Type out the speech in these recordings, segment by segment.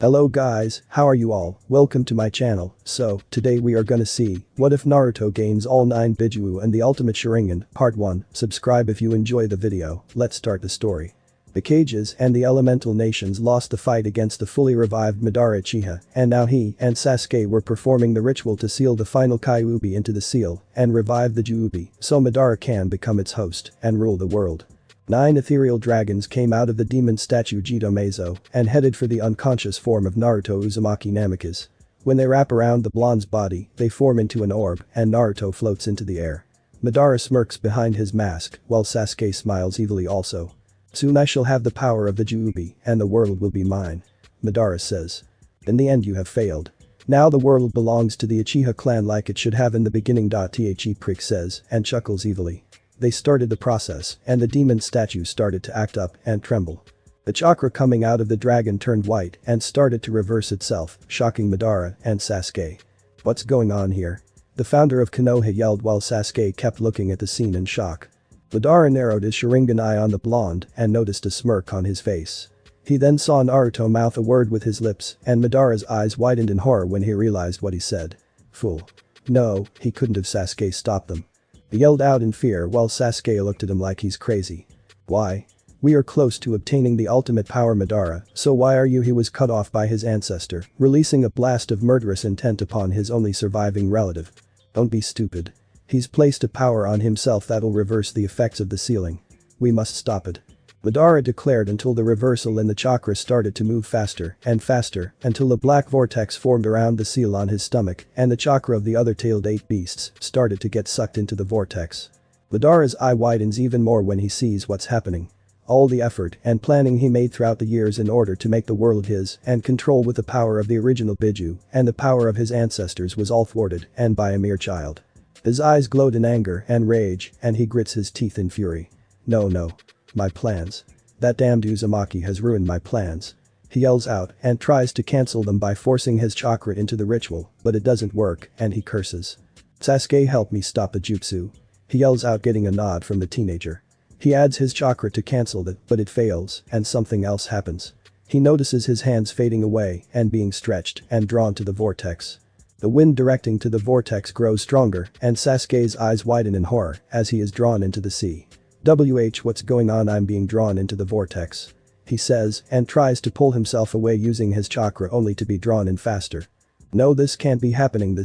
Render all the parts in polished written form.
Hello guys, how are you all? Welcome to my channel. So, today we are gonna see, what if Naruto gains all 9 Bijuu and the ultimate Sharingan, part 1, subscribe if you enjoy the video, let's start the story. The Kages and the elemental nations lost the fight against the fully revived Madara Uchiha, and now he and Sasuke were performing the ritual to seal the final Kyuubi into the seal and revive the Juubi so Madara can become its host and rule the world. 9 ethereal dragons came out of the demon statue Jito Meizo and headed for the unconscious form of Naruto Uzumaki Namikaze. When they wrap around the blonde's body, they form into an orb and Naruto floats into the air. Madara smirks behind his mask while Sasuke smiles evilly also. Soon I shall have the power of the Juubi and the world will be mine. Madara says. In the end you have failed. Now the world belongs to the Uchiha clan like it should have in the beginning. The prick says and chuckles evilly. They started the process and the demon statue started to act up and tremble. The chakra coming out of the dragon turned white and started to reverse itself, shocking Madara and Sasuke. What's going on here? The founder of Konoha yelled while Sasuke kept looking at the scene in shock. Madara narrowed his Sharingan eye on the blonde and noticed a smirk on his face. He then saw Naruto mouth a word with his lips and Madara's eyes widened in horror when he realized what he said. Fool. No, he couldn't have. Sasuke stopped them. He yelled out in fear while Sasuke looked at him like he's crazy. Why? We are close to obtaining the ultimate power Madara, so why are you? He was cut off by his ancestor, releasing a blast of murderous intent upon his only surviving relative. Don't be stupid. He's placed a power on himself that'll reverse the effects of the sealing. We must stop it. Madara declared until the reversal in the chakra started to move faster and faster until a black vortex formed around the seal on his stomach and the chakra of the other tailed 8 beasts started to get sucked into the vortex. Madara's eye widens even more when he sees what's happening. All the effort and planning he made throughout the years in order to make the world his and control with the power of the original Bijuu and the power of his ancestors was all thwarted and by a mere child. His eyes glowed in anger and rage and he grits his teeth in fury. No. My plans. That damned Uzumaki has ruined my plans. He yells out and tries to cancel them by forcing his chakra into the ritual, but it doesn't work and he curses. Sasuke, help me stop the jutsu. He yells out, getting a nod from the teenager. He adds his chakra to cancel it, but it fails and something else happens. He notices his hands fading away and being stretched and drawn to the vortex. The wind directing to the vortex grows stronger and Sasuke's eyes widen in horror as he is drawn into the sea. What's going on? I'm being drawn into the vortex. He says and tries to pull himself away using his chakra only to be drawn in faster. No, this can't be happening.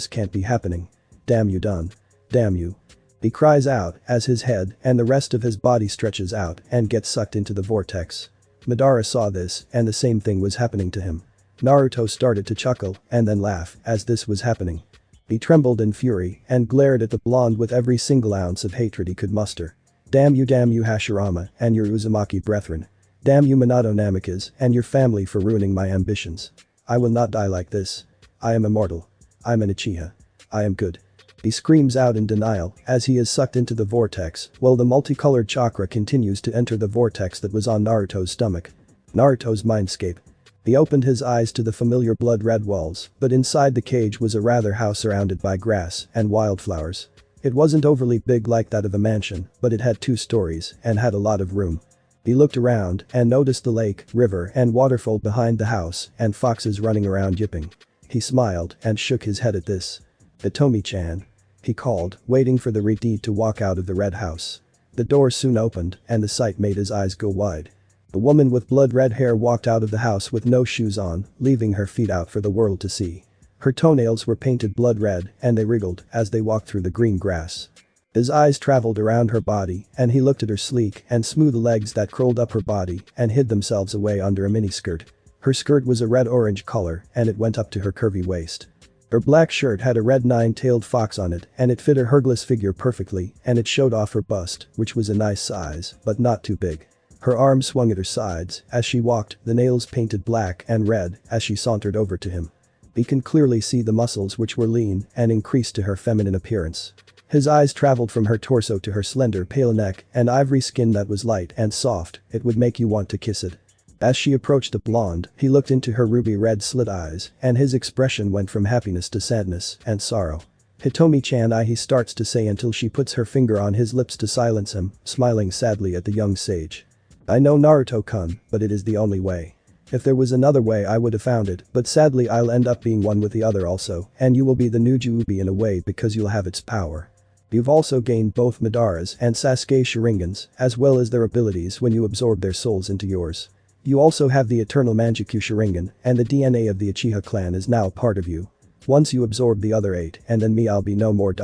Damn you, done. Damn you. He cries out as his head and the rest of his body stretches out and gets sucked into the vortex. Madara saw this and the same thing was happening to him. Naruto started to chuckle and then laugh as this was happening. He trembled in fury and glared at the blonde with every single ounce of hatred he could muster. Damn you Hashirama and your Uzumaki brethren. Damn you Minato Namikaze and your family for ruining my ambitions. I will not die like this. I am immortal. I'm an Uchiha. I am good. He screams out in denial as he is sucked into the vortex while the multicolored chakra continues to enter the vortex that was on Naruto's stomach. Naruto's mindscape. He opened his eyes to the familiar blood-red walls, but inside the cage was a rather house surrounded by grass and wildflowers. It wasn't overly big like that of a mansion, but it had 2 stories and had a lot of room. He looked around and noticed the lake, river and waterfall behind the house and foxes running around yipping. He smiled and shook his head at this. Hitomi-chan. He called, waiting for the Riti to walk out of the red house. The door soon opened and the sight made his eyes go wide. The woman with blood-red hair walked out of the house with no shoes on, leaving her feet out for the world to see. Her toenails were painted blood red and they wriggled as they walked through the green grass. His eyes traveled around her body and he looked at her sleek and smooth legs that curled up her body and hid themselves away under a miniskirt. Her skirt was a red-orange color and it went up to her curvy waist. Her black shirt had a red 9-tailed fox on it and it fit her hergless figure perfectly and it showed off her bust, which was a nice size, but not too big. Her arms swung at her sides as she walked, the nails painted black and red as she sauntered over to him. He can clearly see the muscles which were lean and increased to her feminine appearance. His eyes traveled from her torso to her slender pale neck and ivory skin that was light and soft, it would make you want to kiss it. As she approached the blonde, he looked into her ruby red slit eyes and his expression went from happiness to sadness and sorrow. Hitomi-chan, he starts to say until she puts her finger on his lips to silence him, smiling sadly at the young sage. I know Naruto-kun, but it is the only way. If there was another way I would have found it, but sadly I'll end up being one with the other also, and you will be the new juubi in a way because you'll have its power. You've also gained both Madara's and Sasuke's Sharingans, as well as their abilities when you absorb their souls into yours. You also have the Eternal Mangekyou Sharingan, and the DNA of the Uchiha clan is now part of you. Once you absorb the other 8, and then me I'll be no more.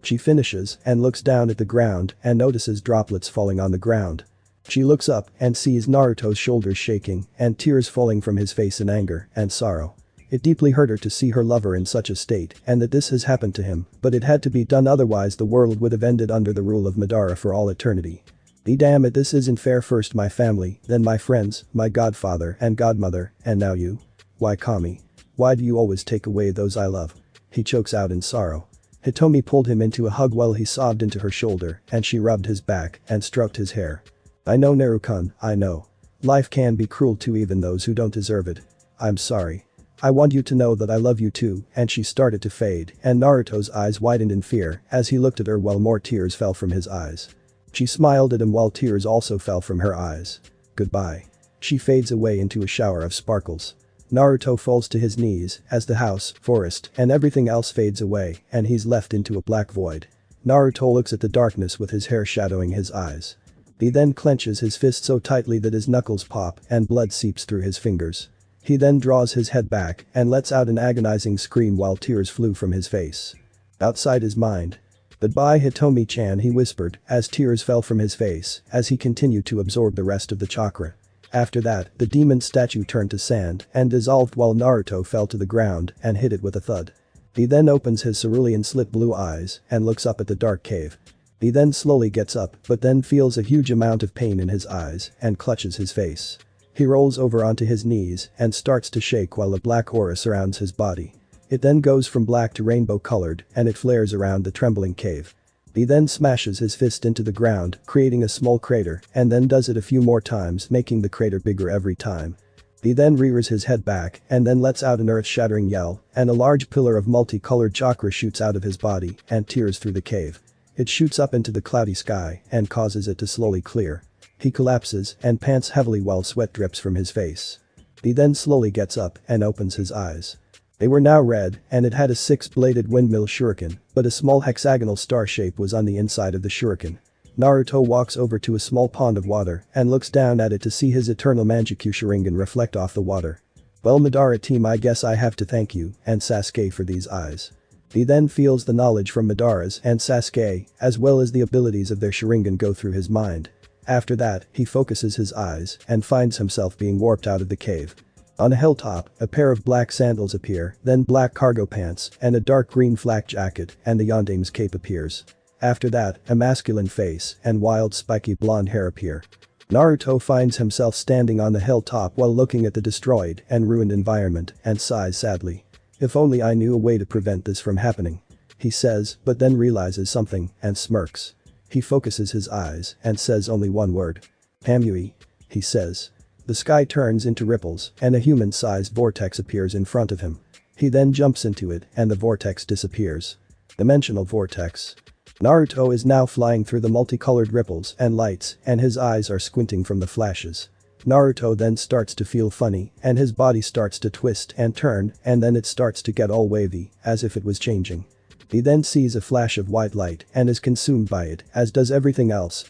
She finishes and looks down at the ground and notices droplets falling on the ground. She looks up and sees Naruto's shoulders shaking and tears falling from his face in anger and sorrow. It deeply hurt her to see her lover in such a state and that this has happened to him, but it had to be done, otherwise the world would have ended under the rule of Madara for all eternity. Damn it, this isn't fair. First my family, then my friends, my godfather and godmother, and now you. Why, Kami? Why do you always take away those I love? He chokes out in sorrow. Hitomi pulled him into a hug while he sobbed into her shoulder and she rubbed his back and stroked his hair. I know, Neru-kun, I know. Life can be cruel to even those who don't deserve it. I'm sorry. I want you to know that I love you too, and she started to fade and Naruto's eyes widened in fear as he looked at her while more tears fell from his eyes. She smiled at him while tears also fell from her eyes. Goodbye. She fades away into a shower of sparkles. Naruto falls to his knees as the house, forest, and everything else fades away and he's left into a black void. Naruto looks at the darkness with his hair shadowing his eyes. He then clenches his fist so tightly that his knuckles pop and blood seeps through his fingers. He then draws his head back and lets out an agonizing scream while tears flew from his face. Outside his mind. Goodbye, Hitomi-chan, he whispered as tears fell from his face as he continued to absorb the rest of the chakra. After that, the demon statue turned to sand and dissolved while Naruto fell to the ground and hit it with a thud. He then opens his cerulean slit blue eyes and looks up at the dark cave. He then slowly gets up but then feels a huge amount of pain in his eyes and clutches his face. He rolls over onto his knees and starts to shake while a black aura surrounds his body. It then goes from black to rainbow colored and it flares around the trembling cave. He then smashes his fist into the ground, creating a small crater, and then does it a few more times, making the crater bigger every time. He then rears his head back and then lets out an earth-shattering yell, and a large pillar of multicolored chakra shoots out of his body and tears through the cave. It shoots up into the cloudy sky and causes it to slowly clear. He collapses and pants heavily while sweat drips from his face. He then slowly gets up and opens his eyes. They were now red and it had a 6-bladed windmill shuriken, but a small hexagonal star shape was on the inside of the shuriken. Naruto walks over to a small pond of water and looks down at it to see his Eternal Mangekyou Sharingan reflect off the water. Well, Madara team, I guess I have to thank you and Sasuke for these eyes. He then feels the knowledge from Madara's and Sasuke, as well as the abilities of their Sharingan go through his mind. After that, he focuses his eyes and finds himself being warped out of the cave. On a hilltop, a pair of black sandals appear, then black cargo pants and a dark green flak jacket and the Yondame's cape appears. After that, a masculine face and wild spiky blonde hair appear. Naruto finds himself standing on the hilltop while looking at the destroyed and ruined environment and sighs sadly. If only I knew a way to prevent this from happening. He says, but then realizes something and smirks. He focuses his eyes and says only one word. Hamui. He says. The sky turns into ripples and a human-sized vortex appears in front of him. He then jumps into it and the vortex disappears. Dimensional vortex. Naruto is now flying through the multicolored ripples and lights and his eyes are squinting from the flashes. Naruto then starts to feel funny and his body starts to twist and turn and then it starts to get all wavy as if it was changing. He then sees a flash of white light and is consumed by it, as does everything else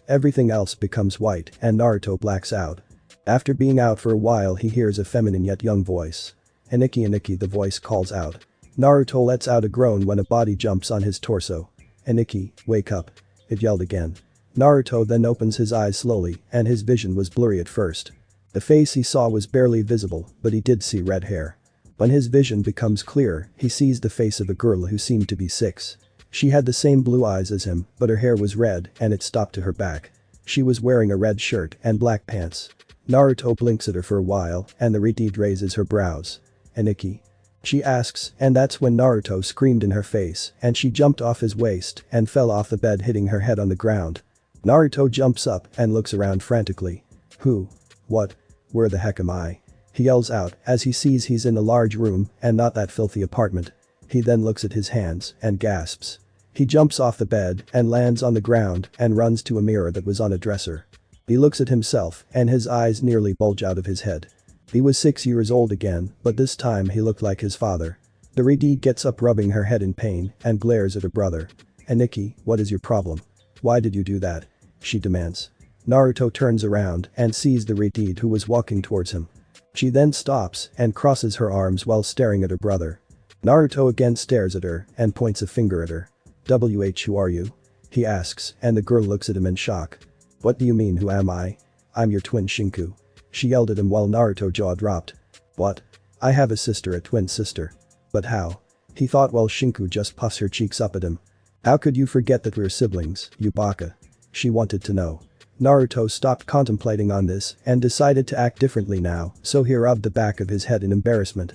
becomes white and Naruto blacks out. After being out for a while he hears a feminine yet young voice. Aniki, the voice calls out. Naruto lets out a groan when a body jumps on his torso. Aniki, wake up. It yelled again. Naruto then opens his eyes slowly and his vision was blurry at first. The face he saw was barely visible, but he did see red hair. When his vision becomes clearer, he sees the face of a girl who seemed to be 6. She had the same blue eyes as him, but her hair was red and it stopped to her back. She was wearing a red shirt and black pants. Naruto blinks at her for a while and the redhead raises her brows. Aniki? She asks, and that's when Naruto screamed in her face and she jumped off his waist and fell off the bed hitting her head on the ground. Naruto jumps up and looks around frantically. Who? What? Where the heck am I? He yells out as he sees he's in a large room and not that filthy apartment. He then looks at his hands and gasps. He jumps off the bed and lands on the ground and runs to a mirror that was on a dresser. He looks at himself and his eyes nearly bulge out of his head. He was 6 years old again, but this time he looked like his father. The Raikage gets up rubbing her head in pain and glares at her brother. "Aniki, what is your problem? Why did you do that?" she demands. Naruto turns around and sees the Raikage who was walking towards him. She then stops and crosses her arms while staring at her brother. Naruto again stares at her and points a finger at her. Who are you?" he asks, and the girl looks at him in shock. "What do you mean, who am I?" "I'm your twin Shinku," she yelled at him while Naruto jaw dropped. "What? I have a sister, a twin sister. But how?" he thought while Shinku just puffs her cheeks up at him. "How could you forget that we're siblings, you baka?" she wanted to know. Naruto stopped contemplating on this and decided to act differently now, so he rubbed the back of his head in embarrassment.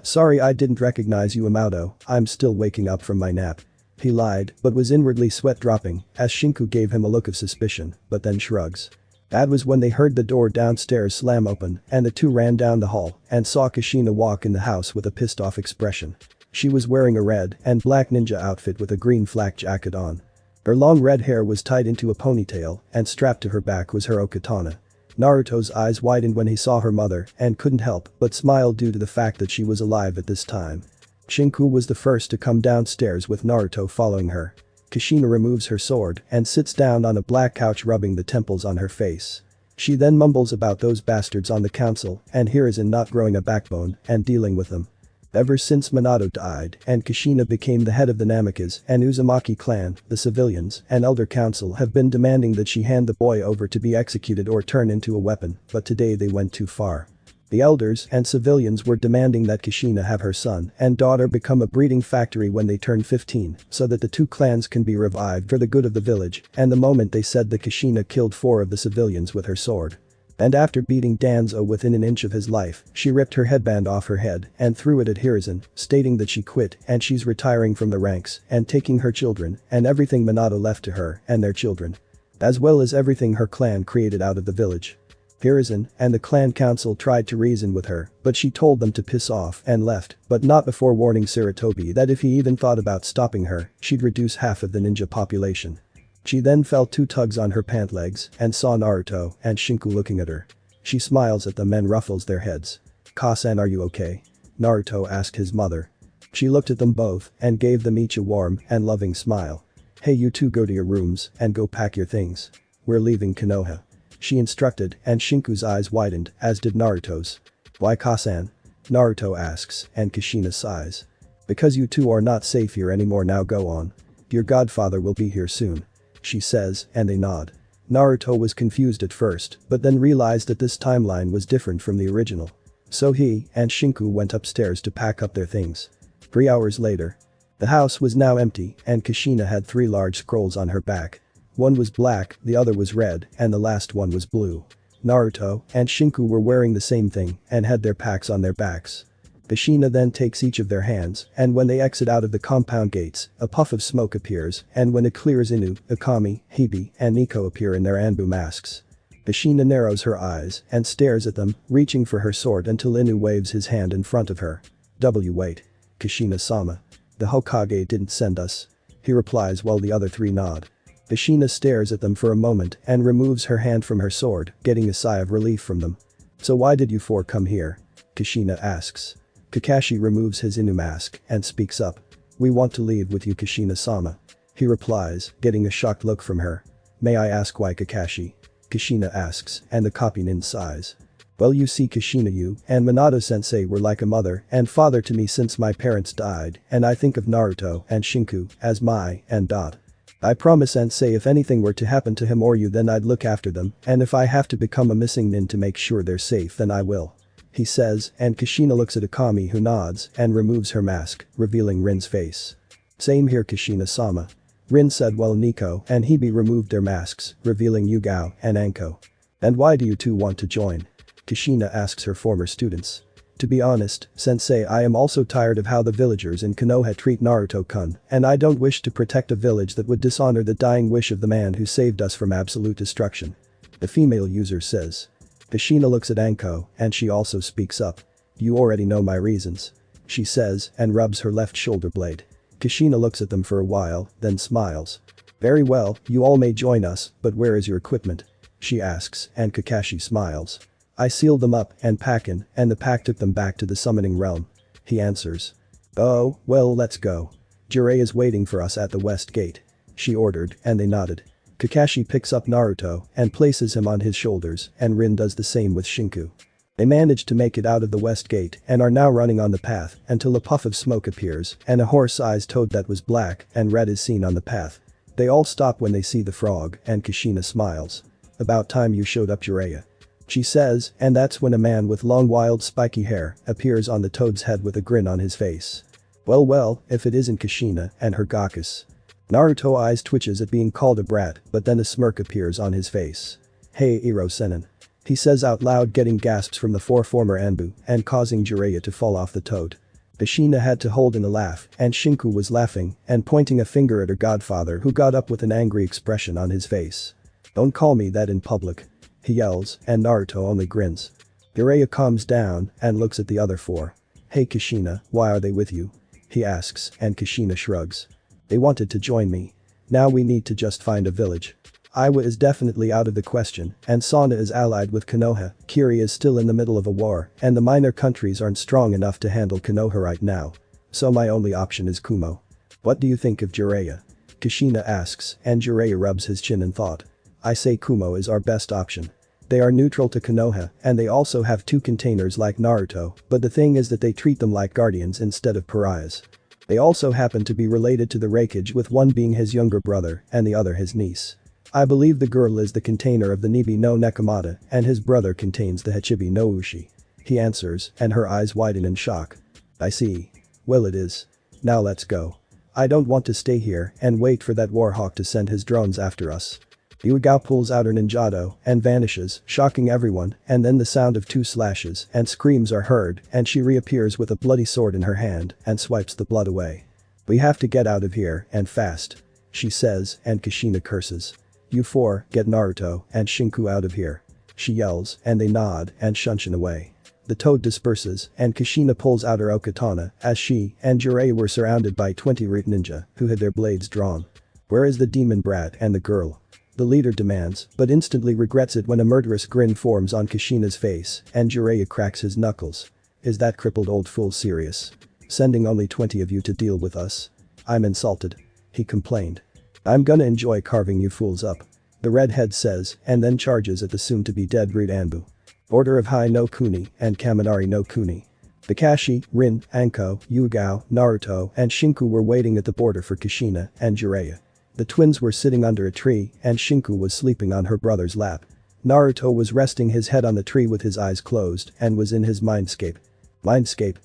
Sorry I didn't recognize you, Amato, I'm still waking up from my nap." He lied, but was inwardly sweat dropping as Shinku gave him a look of suspicion, but then shrugs. That was when they heard the door downstairs slam open and the two ran down the hall and saw Kushina walk in the house with a pissed off expression. She was wearing a red and black ninja outfit with a green flak jacket on. Her long red hair was tied into a ponytail and strapped to her back was her okatana. Naruto's eyes widened when he saw her mother and couldn't help but smile due to the fact that she was alive at this time. Shinku was the first to come downstairs with Naruto following her. Kushina removes her sword and sits down on a black couch rubbing the temples on her face. She then mumbles about those bastards on the council and Hiruzen not growing a backbone and dealing with them. Ever since Minato died and Kushina became the head of the Namikaze and Uzumaki clan, the civilians and elder council have been demanding that she hand the boy over to be executed or turn into a weapon, but today they went too far. The elders and civilians were demanding that Kushina have her son and daughter become a breeding factory when they turn 15 so that the two clans can be revived for the good of the village, and the moment they said that Kushina killed 4 of the civilians with her sword. And after beating Danzo within an inch of his life, she ripped her headband off her head and threw it at Hiruzen, stating that she quit and she's retiring from the ranks and taking her children and everything Minato left to her and their children. As well as everything her clan created out of the village. Hiruzen and the clan council tried to reason with her, but she told them to piss off and left, but not before warning Sarutobi that if he even thought about stopping her, she'd reduce half of the ninja population. She then felt 2 tugs on her pant legs and saw Naruto and Shinku looking at her. She smiles at them and ruffles their heads. "Kasan, are you okay?" Naruto asked his mother. She looked at them both and gave them each a warm and loving smile. "Hey, you two, go to your rooms and go pack your things. We're leaving Konoha," she instructed, and Shinku's eyes widened, as did Naruto's. "Why, Kasan?" Naruto asks, and Kushina sighs. "Because you two are not safe here anymore, now go on. Your godfather will be here soon," she says, and they nod. Naruto was confused at first, but then realized that this timeline was different from the original. So he and Shinku went upstairs to pack up their things. 3 hours later. The house was now empty and Kushina had 3 large scrolls on her back. One was black, the other was red, and the last one was blue. Naruto and Shinku were wearing the same thing and had their packs on their backs. Kushina then takes each of their hands, and when they exit out of the compound gates, a puff of smoke appears, and when it clears, Inu, Akami, Hibi, and Nico appear in their Anbu masks. Kushina narrows her eyes and stares at them, reaching for her sword until Inu waves his hand in front of her. Wait. Kushina-sama. The Hokage didn't send us," he replies while the other 3 nod. Kushina stares at them for a moment and removes her hand from her sword, getting a sigh of relief from them. "So why did you 4 come here?" Kushina asks. Kakashi removes his Inu mask and speaks up. "We want to leave with you, Kushina-sama," he replies, getting a shocked look from her. "May I ask why, Kakashi?" Kushina asks, and the copy nin sighs. "Well, you see, Kushina, you and Minato-sensei were like a mother and father to me since my parents died, and I think of Naruto and Shinku as my and dot. I promise sensei if anything were to happen to him or you then I'd look after them, and if I have to become a missing nin to make sure they're safe then I will," he says, and Kushina looks at Akami who nods and removes her mask, revealing Rin's face. "Same here, Kushina-sama," Rin said while Nico and Hibi removed their masks, revealing Yugao and Anko. "And why do you two want to join?" Kushina asks her former students. "To be honest, sensei, I am also tired of how the villagers in Konoha treat Naruto-kun, and I don't wish to protect a village that would dishonor the dying wish of the man who saved us from absolute destruction," the female user says. Kushina looks at Anko and she also speaks up. "You already know my reasons," she says and rubs her left shoulder blade. Kushina looks at them for a while, then smiles. "Very well, you all may join us, but where is your equipment?" she asks, and Kakashi smiles. I sealed them up and packin', and the pack took them back to the summoning realm. He answers. Oh, well, let's go. Jireya's waiting for us at the west gate. She ordered, and they nodded. Kakashi picks up Naruto and places him on his shoulders, and Rin does the same with Shinku. They manage to make it out of the west gate and are now running on the path until a puff of smoke appears and a horse-sized toad that was black and red is seen on the path. They all stop when they see the frog and Kushina smiles. About time you showed up, Jiraiya. She says, and that's when a man with long wild spiky hair appears on the toad's head with a grin on his face. Well, if it isn't Kushina and her Gakus. Naruto eyes twitches at being called a brat, but then a smirk appears on his face. Hey Iro Senin. He says out loud, getting gasps from the four former Anbu and causing Jiraiya to fall off the toad. Kushina had to hold in a laugh and Shinku was laughing and pointing a finger at her godfather, who got up with an angry expression on his face. Don't call me that in public. He yells and Naruto only grins. Jiraiya calms down and looks at the other four. Hey Kushina, why are they with you? He asks and Kushina shrugs. They wanted to join me. Now we need to just find a village. Iwa is definitely out of the question and Sana is allied with Konoha, Kiri is still in the middle of a war and the minor countries aren't strong enough to handle Konoha right now. So my only option is Kumo. What do you think of Jiraiya? Kushina asks and Jiraiya rubs his chin in thought. I say Kumo is our best option. They are neutral to Konoha and they also have two containers like Naruto, but the thing is that they treat them like guardians instead of pariahs. They also happen to be related to the Raikage, with one being his younger brother and the other his niece. I believe the girl is the container of the Nibi no Nekomata and his brother contains the Hachibi no Ushi. He answers and her eyes widen in shock. I see. Well, it is. Now let's go. I don't want to stay here and wait for that warhawk to send his drones after us. Yugao pulls out her ninjato and vanishes, shocking everyone, and then the sound of two slashes and screams are heard and she reappears with a bloody sword in her hand and swipes the blood away. We have to get out of here and fast. She says and Kushina curses. You four, get Naruto and Shinku out of here. She yells and they nod and shunshin away. The toad disperses and Kushina pulls out her okatana as she and Jiraiya were surrounded by 20 root ninja who had their blades drawn. Where is the demon brat and the girl? The leader demands, but instantly regrets it when a murderous grin forms on Kushina's face and Jiraiya cracks his knuckles. Is that crippled old fool serious? Sending only 20 of you to deal with us? I'm insulted. He complained. I'm gonna enjoy carving you fools up. The redhead says and then charges at the soon-to-be dead Root Anbu. Order of Hai no Kuni and Kaminari no Kuni. Kakashi, Rin, Anko, Yugao, Naruto and Shinku were waiting at the border for Kushina and Jiraiya. The twins were sitting under a tree and Shinku was sleeping on her brother's lap. Naruto was resting his head on the tree with his eyes closed and was in his mindscape. Mindscape.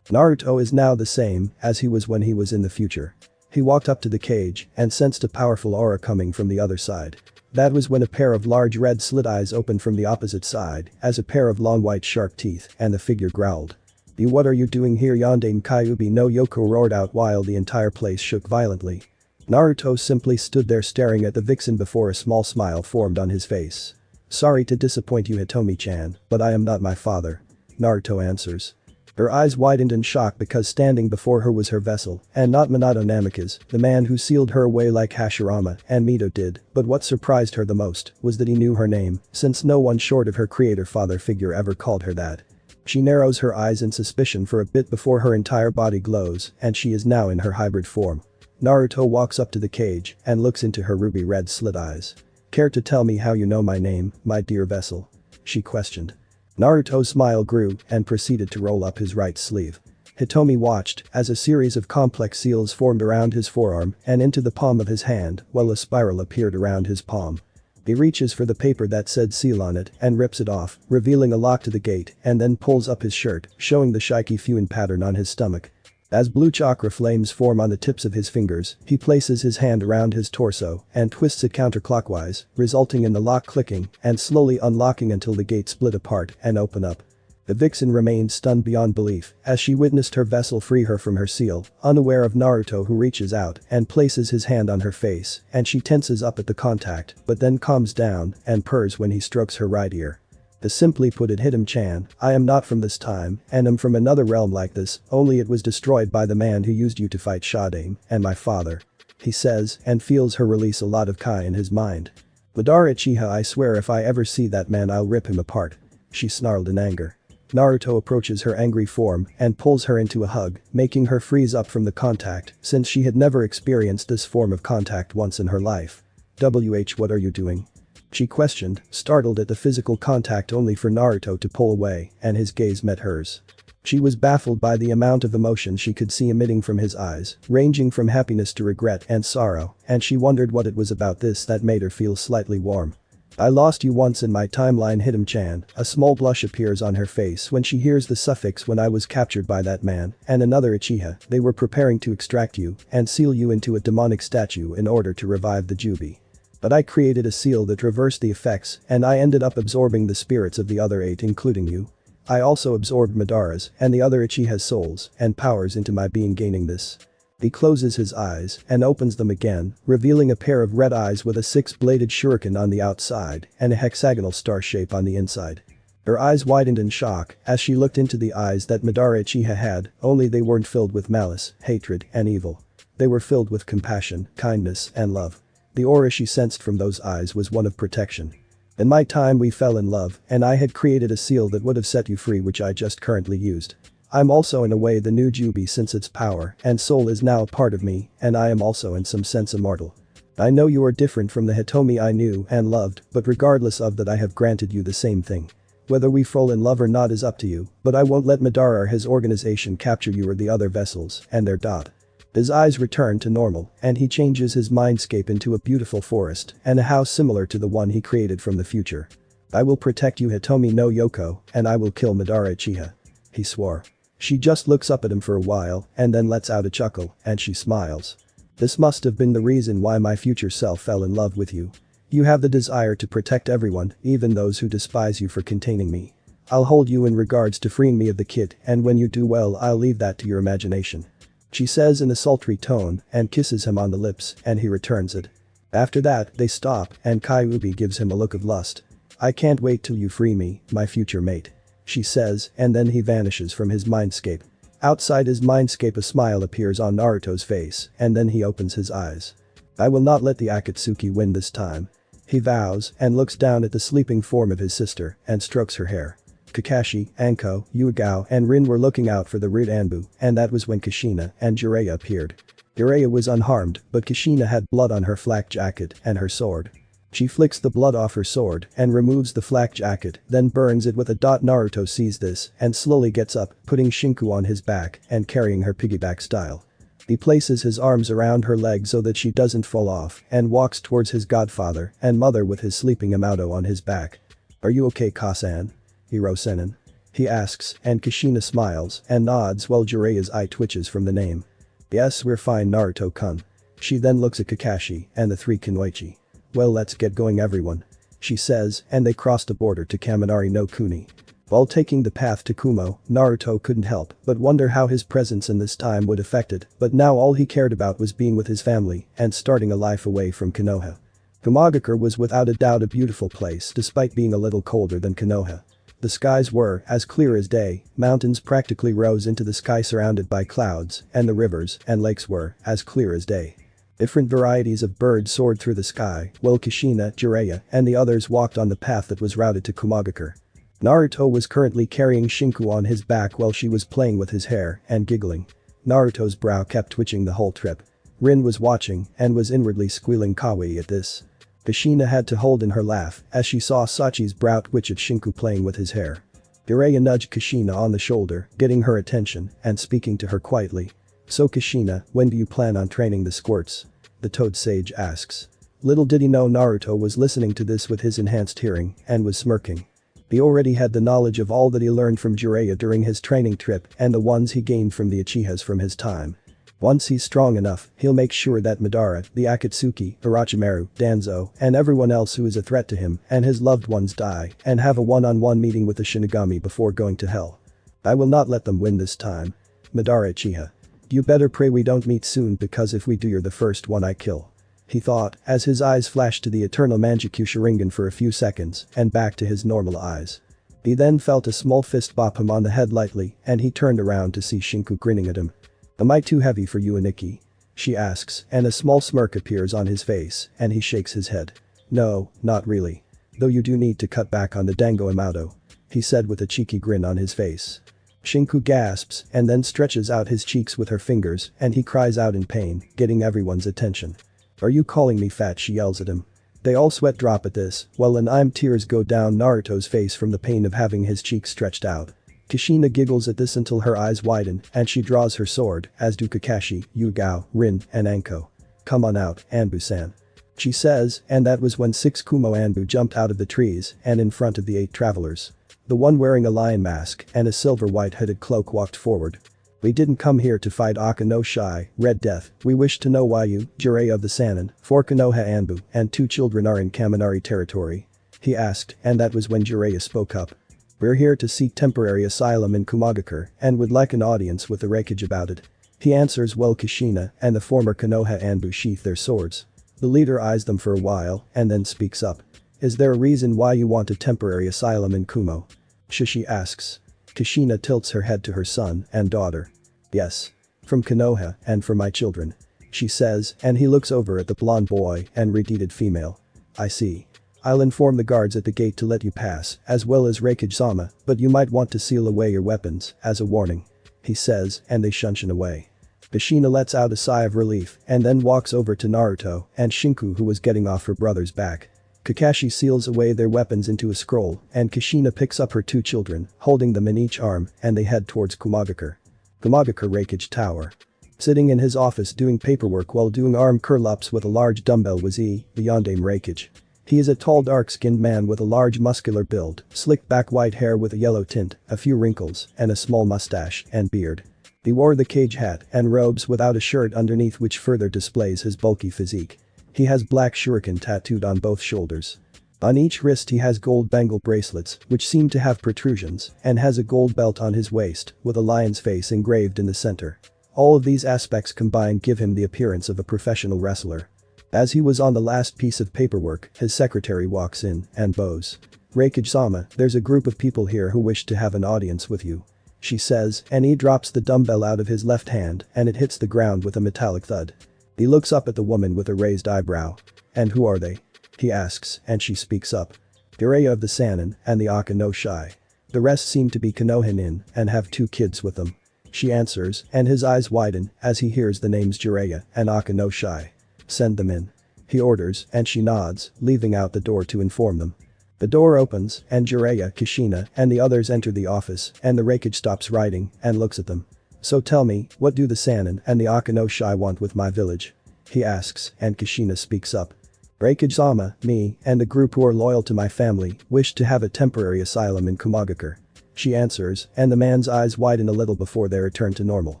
Naruto is now the same as he was when he was in the future. He walked up to the cage and sensed a powerful aura coming from the other side. That was when a pair of large red slit eyes opened from the opposite side as a pair of long white sharp teeth and the figure growled. What are you doing here? Yondaime Kyuubi no Yoko roared out while the entire place shook violently. Naruto simply stood there staring at the vixen before a small smile formed on his face. Sorry to disappoint you, Hitomi-chan, but I am not my father. Naruto answers. Her eyes widened in shock because standing before her was her vessel and not Minato Namikaze, the man who sealed her away like Hashirama and Mito did, but what surprised her the most was that he knew her name, since no one short of her creator father figure ever called her that. She narrows her eyes in suspicion for a bit before her entire body glows and she is now in her hybrid form. Naruto walks up to the cage and looks into her ruby red slit eyes. Care to tell me how you know my name, my dear vessel? She questioned. Naruto's smile grew and proceeded to roll up his right sleeve. Hitomi watched as a series of complex seals formed around his forearm and into the palm of his hand while a spiral appeared around his palm. He reaches for the paper that said seal on it and rips it off, revealing a lock to the gate and then pulls up his shirt, showing the Shiki Fuin pattern on his stomach. As blue chakra flames form on the tips of his fingers, he places his hand around his torso and twists it counterclockwise, resulting in the lock clicking and slowly unlocking until the gate split apart and open up. The vixen remained stunned beyond belief as she witnessed her vessel free her from her seal, unaware of Naruto, who reaches out and places his hand on her face and she tenses up at the contact but then calms down and purrs when he strokes her right ear. To simply put it, Hitam-chan, I am not from this time and am from another realm like this, only it was destroyed by the man who used you to fight Sharingan and my father. He says and feels her release a lot of Kai in his mind. Madara Uchiha, I swear if I ever see that man I'll rip him apart. she snarled in anger. Naruto approaches her angry form and pulls her into a hug, making her freeze up from the contact since she had never experienced this form of contact once in her life. What are you doing? She questioned, startled at the physical contact only for Naruto to pull away, and his gaze met hers. She was baffled by the amount of emotion she could see emitting from his eyes, ranging from happiness to regret and sorrow, and she wondered what it was about this that made her feel slightly warm. I lost you once in my timeline, Hitam-chan. A small blush appears on her face when she hears the suffix when I was captured by that man and another Uchiha. They were preparing to extract you and seal you into a demonic statue in order to revive the juubi. But I created a seal that reversed the effects and I ended up absorbing the spirits of the other 8 including you. I also absorbed Madara's and the other Uchiha's souls and powers into my being, gaining this. He closes his eyes and opens them again, revealing a pair of red eyes with a 6-bladed shuriken on the outside and a hexagonal star shape on the inside. Her eyes widened in shock as she looked into the eyes that Madara Uchiha had, only they weren't filled with malice, hatred, and evil. They were filled with compassion, kindness, and love. The aura she sensed from those eyes was one of protection. In my time we fell in love and I had created a seal that would have set you free, which I just currently used. I'm also in a way the new juubi since its power and soul is now a part of me and I am also in some sense immortal. I know you are different from the Hitomi I knew and loved, but regardless of that I have granted you the same thing. Whether we fall in love or not is up to you, but I won't let Madara or his organization capture you or the other vessels and their dot. His eyes return to normal and he changes his mindscape into a beautiful forest and a house similar to the one he created from the future. I will protect you, Hitomi no Yoko, and I will kill Madara Uchiha. He swore. She just looks up at him for a while and then lets out a chuckle and she smiles. This must have been the reason why my future self fell in love with you. You have the desire to protect everyone, even those who despise you for containing me. I'll hold you in regards to freeing me of the kid, and when you do well I'll leave that to your imagination. She says in a sultry tone and kisses him on the lips and he returns it. After that they stop and Kyuubi gives him a look of lust. I can't wait till you free me, my future mate. She says, and then he vanishes from his mindscape. Outside his mindscape a smile appears on Naruto's face and then he opens his eyes. I will not let the Akatsuki win this time. He vows and looks down at the sleeping form of his sister and strokes her hair. Kakashi, Anko, Yuigao and Rin were looking out for the rude Anbu, and that was when Kushina and Jiraiya appeared. Jiraiya was unharmed, but Kushina had blood on her flak jacket and her sword. She flicks the blood off her sword and removes the flak jacket, then burns it with a dot. Naruto sees this and slowly gets up, putting Shinku on his back and carrying her piggyback style. He places his arms around her legs so that she doesn't fall off and walks towards his godfather and mother with his sleeping Yamato on his back. Are you okay, Kasan? Hirosenin? He asks and Kushina smiles and nods while Jiraiya's eye twitches from the name. Yes, we're fine, Naruto-kun. She then looks at Kakashi and the 3 Kunoichi. Well, let's get going, everyone. She says and they cross the border to Kaminari no Kuni. While taking the path to Kumo, Naruto couldn't help but wonder how his presence in this time would affect it, but now all he cared about was being with his family and starting a life away from Konoha. Kumogakure was without a doubt a beautiful place despite being a little colder than Konoha. The skies were as clear as day, mountains practically rose into the sky surrounded by clouds, and the rivers and lakes were as clear as day. Different varieties of birds soared through the sky while Kushina, Jiraiya, and the others walked on the path that was routed to Kumogakure. Naruto was currently carrying Shinku on his back while she was playing with his hair and giggling. Naruto's brow kept twitching the whole trip. Rin was watching and was inwardly squealing kawaii at this. Kushina had to hold in her laugh as she saw Sachi's brow twitch at Shinku playing with his hair. Jiraiya nudged Kushina on the shoulder, getting her attention and speaking to her quietly. So Kushina, when do you plan on training the squirts? The Toad Sage asks. Little did he know Naruto was listening to this with his enhanced hearing and was smirking. He already had the knowledge of all that he learned from Jiraiya during his training trip and the ones he gained from the Uchihas from his time. Once he's strong enough, he'll make sure that Madara, the Akatsuki, Orochimaru, Danzo, and everyone else who is a threat to him and his loved ones die and have a one-on-one meeting with the Shinigami before going to hell. I will not let them win this time. Madara Uchiha. You better pray we don't meet soon, because if we do you're the first one I kill. He thought as his eyes flashed to the eternal Manjikyu Sharingan for a few seconds and back to his normal eyes. He then felt a small fist bop him on the head lightly and he turned around to see Shinku grinning at him. Am I too heavy for you, Aniki? She asks and a small smirk appears on his face and he shakes his head. No, not really. Though you do need to cut back on the Dango Amato. he said with a cheeky grin on his face. Shinku gasps and then stretches out his cheeks with her fingers and he cries out in pain, getting everyone's attention. "Are you calling me fat?" she yells at him. They all sweat drop at this, while tears go down Naruto's face from the pain of having his cheeks stretched out. Kushina giggles at this until her eyes widen and she draws her sword, as do Kakashi, Yugao, Rin, and Anko. "Come on out, Anbu-san," she says, and that was when 6 Kumo Anbu jumped out of the trees and in front of the 8 travelers. The one wearing a lion mask and a silver white-hooded cloak walked forward. "We didn't come here to fight Akano-shai, Red Death, we wish to know why you, Jiraiya of the Sannin, 4 Konoha Anbu, and 2 children are in Kaminari territory," he asked, and that was when Jiraiya spoke up. "We're here to seek temporary asylum in Kumogakure and would like an audience with the Raikage about it," he answers while Kushina and the former Konoha Anbu sheath their swords. The leader eyes them for a while and then speaks up. "Is there a reason why you want a temporary asylum in Kumo?" Shishi asks. Kushina tilts her head to her son and daughter. "Yes. From Konoha and for my children," she says, and he looks over at the blonde boy and redheaded female. "I see. I'll inform the guards at the gate to let you pass, as well as Raikage-sama, but you might want to seal away your weapons, as a warning," he says, and they shunshin away. Kushina lets out a sigh of relief and then walks over to Naruto and Shinku who was getting off her brother's back. Kakashi seals away their weapons into a scroll and Kushina picks up her 2 children, holding them in each arm, and they head towards Kumogakure. Kumogakure Raikage Tower. Sitting in his office doing paperwork while doing arm curl-ups with a large dumbbell was the Yondaime Raikage. He is a tall dark-skinned man with a large muscular build, slicked back white hair with a yellow tint, a few wrinkles, and a small mustache and beard. He wore the cage hat and robes without a shirt underneath which further displays his bulky physique. He has black shuriken tattooed on both shoulders. On each wrist he has gold bangle bracelets which seem to have protrusions and has a gold belt on his waist with a lion's face engraved in the center. All of these aspects combined give him the appearance of a professional wrestler. As he was on the last piece of paperwork, his secretary walks in and bows. "Raikage-sama, there's a group of people here who wish to have an audience with you," she says, and he drops the dumbbell out of his left hand and it hits the ground with a metallic thud. He looks up at the woman with a raised eyebrow. "And who are they?" he asks, and she speaks up. "Jiraiya of the Sannin and the Akano-shai. The rest seem to be Konoha nin and have 2 kids with them," she answers, and his eyes widen as he hears the names Jiraiya and Akano-shai. "Send them in," he orders, and she nods, leaving out the door to inform them. The door opens and Jiraiya, Kushina, and the others enter the office and the Raikage stops writing and looks at them. "So tell me, what do the Sannin and the Akano-shai want with my village?" he asks, and Kushina speaks up. "Raikage-sama, me, and the group who are loyal to my family, wish to have a temporary asylum in Kumogakure," she answers, and the man's eyes widen a little before they return to normal.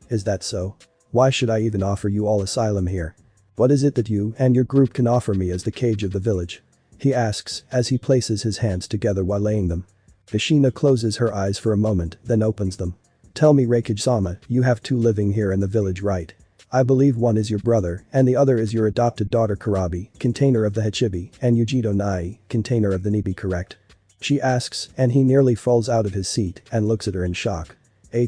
"Is that so? Why should I even offer you all asylum here? What is it that you and your group can offer me as the cage of the village?" he asks as he places his hands together while laying them. Kushina closes her eyes for a moment, then opens them. "Tell me, Raikage-sama, you have 2 living here in the village, right? I believe one is your brother and the other is your adopted daughter Karabi, container of the Hachibi, and Yujito Nai, container of the Nibi, correct?" she asks, and he nearly falls out of his seat and looks at her in shock.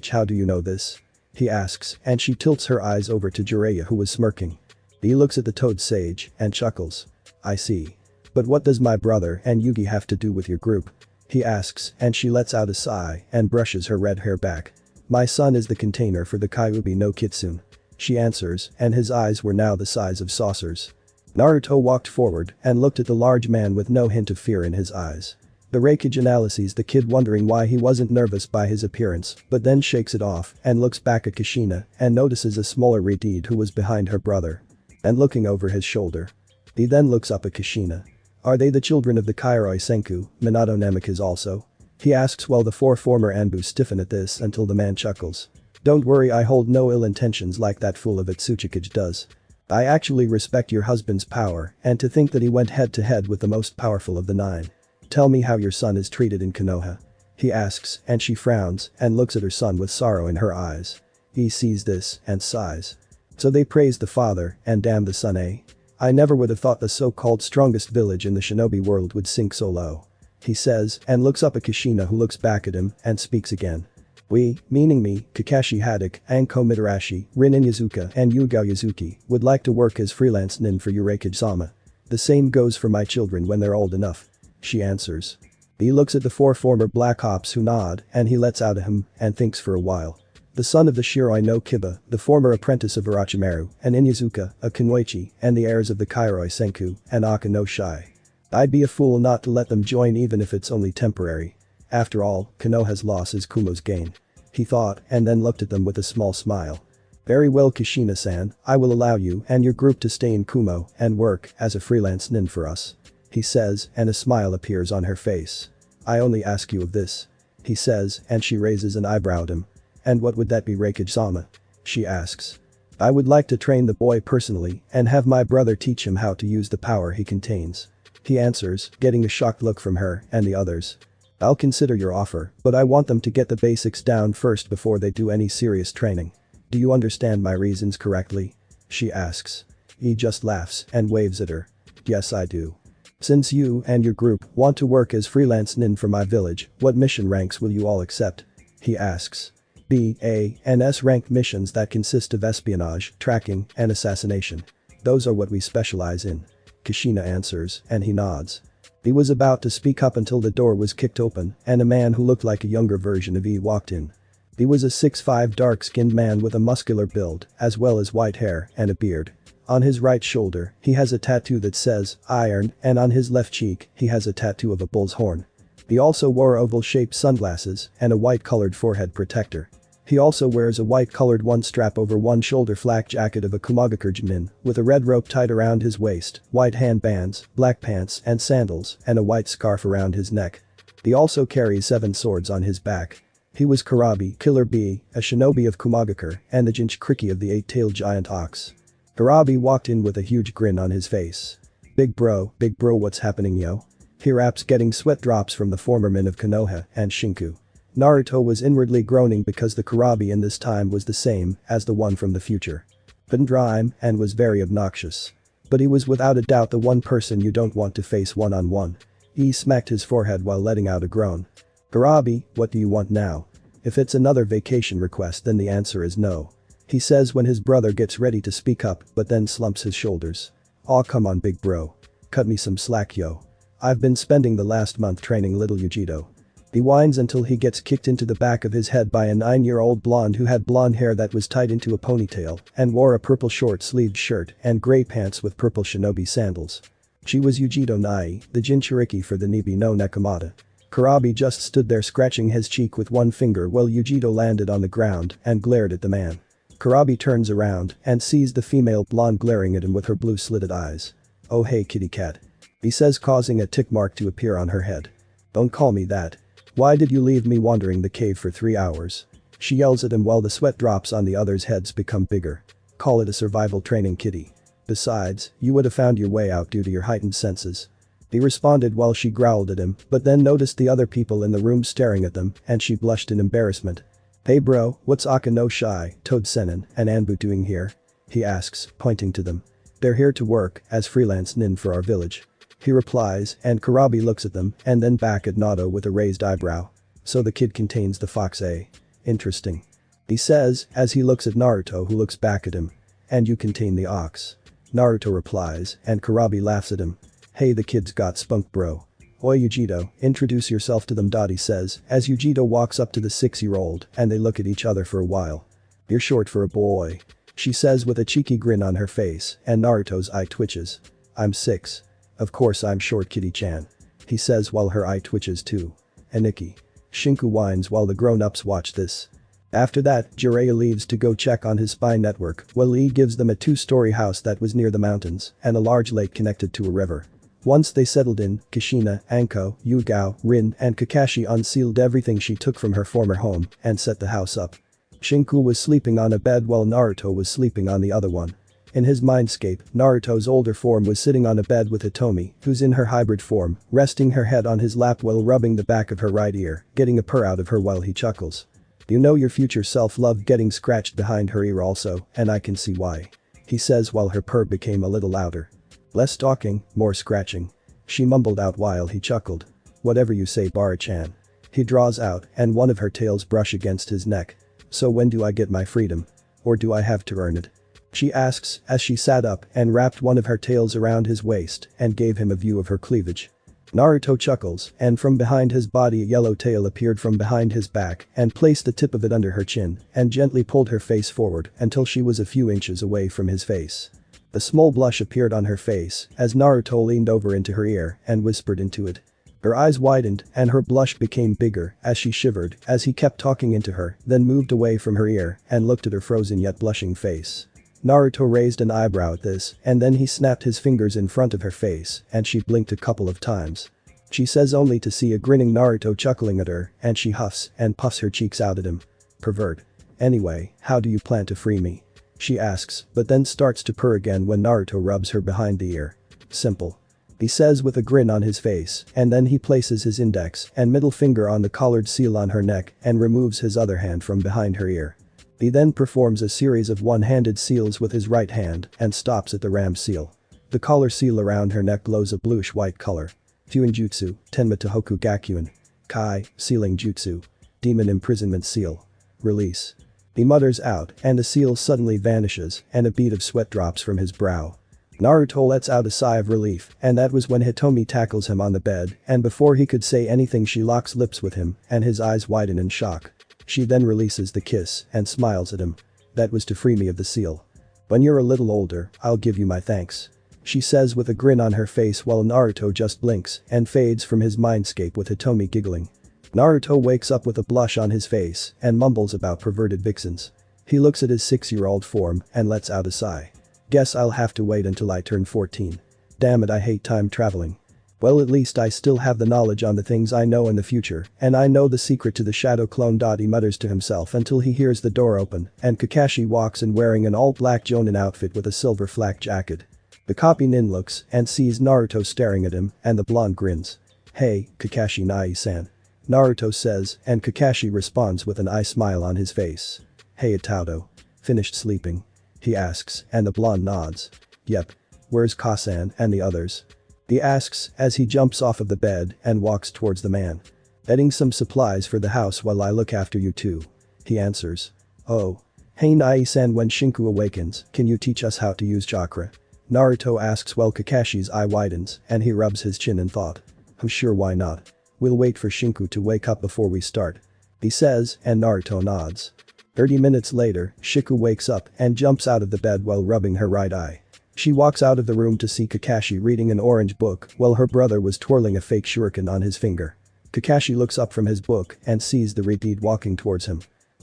How do you know this?" he asks, and she tilts her eyes over to Jiraiya who was smirking. He looks at the toad sage and chuckles. "I see. But what does my brother and Yugi have to do with your group?" he asks, and she lets out a sigh and brushes her red hair back. "My son is the container for the Kyuubi no Kitsune," she answers, and his eyes were now the size of saucers. Naruto walked forward and looked at the large man with no hint of fear in his eyes. The Raikage analyzes the kid wondering why he wasn't nervous by his appearance, but then shakes it off and looks back at Kushina and notices a smaller Redeed who was behind her brother and looking over his shoulder. He then looks up at Kushina. "Are they the children of the Kairoi Senku, Minato Namikaze also?" he asks while the 4 former Anbu stiffen at this until the man chuckles. "Don't worry, I hold no ill intentions like that fool of a Tsuchikage does. I actually respect your husband's power and to think that he went head to head with the most powerful of the 9. Tell me how your son is treated in Konoha," he asks, and she frowns and looks at her son with sorrow in her eyes. He sees this and sighs. "So they praise the father and damn the son, eh? I never would have thought the so-called strongest village in the shinobi world would sink so low," he says and looks up at Kushina who looks back at him and speaks again. "We, meaning me, Kakashi Haddock, Anko Mitarashi, Rin Yazuka and Yugao Yazuki, would like to work as freelance nin for you Raikage-sama. The same goes for my children when they're old enough," she answers. He looks at the four former Black Ops who nod and he lets out a and thinks for a while. The son of the Shiroi no Kiba, the former apprentice of Orochimaru, and Inyazuka, a Kunoichi, and the heirs of the Kairoi Senku, and Aka no Shai. I'd be a fool not to let them join even if it's only temporary. After all, Konoha's loss is Kumo's gain. He thought and then looked at them with a small smile. Very well Kushina-san, I will allow you and your group to stay in Kumo and work as a freelance nin for us. He says and a smile appears on her face. I only ask you of this. He says and she raises an eyebrow at him. And what would that be Raikage-sama? She asks. I would like to train the boy personally and have my brother teach him how to use the power he contains. He answers, getting a shocked look from her and the others. I'll consider your offer, but I want them to get the basics down first before they do any serious training. Do you understand my reasons correctly? She asks. He just laughs and waves at her. Yes I do. Since you and your group want to work as freelance nin for my village, what mission ranks will you all accept? He asks. B, A, and S rank missions that consist of espionage, tracking, and assassination. Those are what we specialize in. Kushina answers, and he nods. He was about to speak up until the door was kicked open and a man who looked like a younger version of E walked in. He was a 6'5" dark-skinned man with a muscular build, as well as white hair and a beard. On his right shoulder, he has a tattoo that says, Iron, and on his left cheek, he has a tattoo of a bull's horn. He also wore oval-shaped sunglasses and a white-colored forehead protector. He also wears a white-colored one-strap over one shoulder flak jacket of a Kumogakure nin, with a red rope tied around his waist, white handbands, black pants and sandals, and a white scarf around his neck. He also carries 7 swords on his back. He was Karabi, Killer Bee, a shinobi of Kumogakure, and the Jinchuriki of the 8-tailed giant ox. Karabi walked in with a huge grin on his face. Big bro, what's happening yo? He raps, getting sweat drops from the former men of Konoha and Shinku. Naruto was inwardly groaning because the Karabi in this time was the same as the one from the future. Couldn't rhyme and was very obnoxious. But he was without a doubt the one person you don't want to face one-on-one. He smacked his forehead while letting out a groan. Karabi, what do you want now? If it's another vacation request then the answer is no. He says when his brother gets ready to speak up but then slumps his shoulders. Aw come on big bro. Cut me some slack yo. I've been spending the last month training little Yujito. He whines until he gets kicked into the back of his head by a 9-year-old blonde who had blonde hair that was tied into a ponytail and wore a purple short-sleeved shirt and gray pants with purple shinobi sandals. She was Yujito Nai, the Jinchuriki for the Nibi no Nekomata. Karabi just stood there scratching his cheek with one finger while Yujito landed on the ground and glared at the man. Karabi turns around and sees the female blonde glaring at him with her blue-slitted eyes. Oh hey kitty cat. He says, causing a tick mark to appear on her head. Don't call me that. Why did you leave me wandering the cave for 3 hours? She yells at him while the sweat drops on the others' heads become bigger. Call it a survival training kitty. Besides, you would have found your way out due to your heightened senses. He responded while she growled at him but then noticed the other people in the room staring at them and she blushed in embarrassment. Hey bro, what's Aka no Shai, Toad Senin, and Anbu doing here? He asks, pointing to them. They're here to work as freelance nin for our village. He replies and Karabi looks at them and then back at Naruto with a raised eyebrow. So the kid contains the fox eh? Interesting. He says as he looks at Naruto who looks back at him. And you contain the ox. Naruto replies and Karabi laughs at him. Hey the kid's got spunk bro. Oi Yujito, introduce yourself to them. He says as Yujito walks up to the 6-year-old and they look at each other for a while. You're short for a boy. She says with a cheeky grin on her face and Naruto's eye twitches. I'm 6. Of course I'm short kitty-chan. He says while her eye twitches too. Aniki. Shinku whines while the grown-ups watch this. After that, Jiraiya leaves to go check on his spy network while Lee gives them a 2-story house that was near the mountains and a large lake connected to a river. Once they settled in, Kushina, Anko, Yugao, Rin and Kakashi unsealed everything she took from her former home and set the house up. Shinku was sleeping on a bed while Naruto was sleeping on the other one. In his mindscape, Naruto's older form was sitting on a bed with Hitomi, who's in her hybrid form, resting her head on his lap while rubbing the back of her right ear, getting a purr out of her while he chuckles. You know your future self loved getting scratched behind her ear also, and I can see why. He says while her purr became a little louder. Less talking, more scratching. She mumbled out while he chuckled. Whatever you say Bara-chan. He draws out and one of her tails brush against his neck. So when do I get my freedom? Or do I have to earn it? She asks as she sat up and wrapped one of her tails around his waist and gave him a view of her cleavage. Naruto chuckles, and from behind his body a yellow tail appeared from behind his back and placed the tip of it under her chin and gently pulled her face forward until she was a few inches away from his face. A small blush appeared on her face as Naruto leaned over into her ear and whispered into it. Her eyes widened and her blush became bigger as she shivered as he kept talking into her, then moved away from her ear and looked at her frozen yet blushing face. Naruto raised an eyebrow at this and then he snapped his fingers in front of her face and she blinked a couple of times. She says only to see a grinning Naruto chuckling at her and she huffs and puffs her cheeks out at him. Pervert. Anyway, how do you plan to free me? She asks, but then starts to purr again when Naruto rubs her behind the ear. Simple. He says with a grin on his face and then he places his index and middle finger on the collared seal on her neck and removes his other hand from behind her ear. He then performs a series of one-handed seals with his right hand and stops at the ram seal. The collar seal around her neck glows a bluish-white color. Fuinjutsu, Tenma Tohoku Gakuin. Kai, Sealing Jutsu. Demon Imprisonment Seal. Release. He mutters out and the seal suddenly vanishes and a bead of sweat drops from his brow. Naruto lets out a sigh of relief and that was when Hitomi tackles him on the bed and before he could say anything she locks lips with him and his eyes widen in shock. She then releases the kiss and smiles at him. That was to free me of the seal. When you're a little older, I'll give you my thanks. She says with a grin on her face while Naruto just blinks and fades from his mindscape with Hitomi giggling. Naruto wakes up with a blush on his face and mumbles about perverted vixens. He looks at his 6-year-old form and lets out a sigh. Guess I'll have to wait until I turn 14. Damn it, I hate time traveling. Well, at least I still have the knowledge on the things I know in the future and I know the secret to the shadow clone. He mutters to himself until he hears the door open and Kakashi walks in wearing an all-black jonin outfit with a silver flak jacket. The copy nin looks and sees Naruto staring at him and the blonde grins. Hey, Kakashi Nai-san. Naruto says and Kakashi responds with an eye smile on his face. Hey Itaudo. Finished sleeping? He asks and the blonde nods. Yep. Where's Kasan and the others? He asks as he jumps off of the bed and walks towards the man. Getting some supplies for the house while I look after you too. He answers. Oh. Hey Nai-san, when Shinku awakens, can you teach us how to use chakra? Naruto asks while Kakashi's eye widens and he rubs his chin in thought. I'm sure, why not? We'll wait for Shinku to wake up before we start. He says and Naruto nods. 30 minutes later, Shinku wakes up and jumps out of the bed while rubbing her right eye. She walks out of the room to see Kakashi reading an orange book while her brother was twirling a fake shuriken on his finger. Kakashi looks up from his book and sees the repeat walking towards him.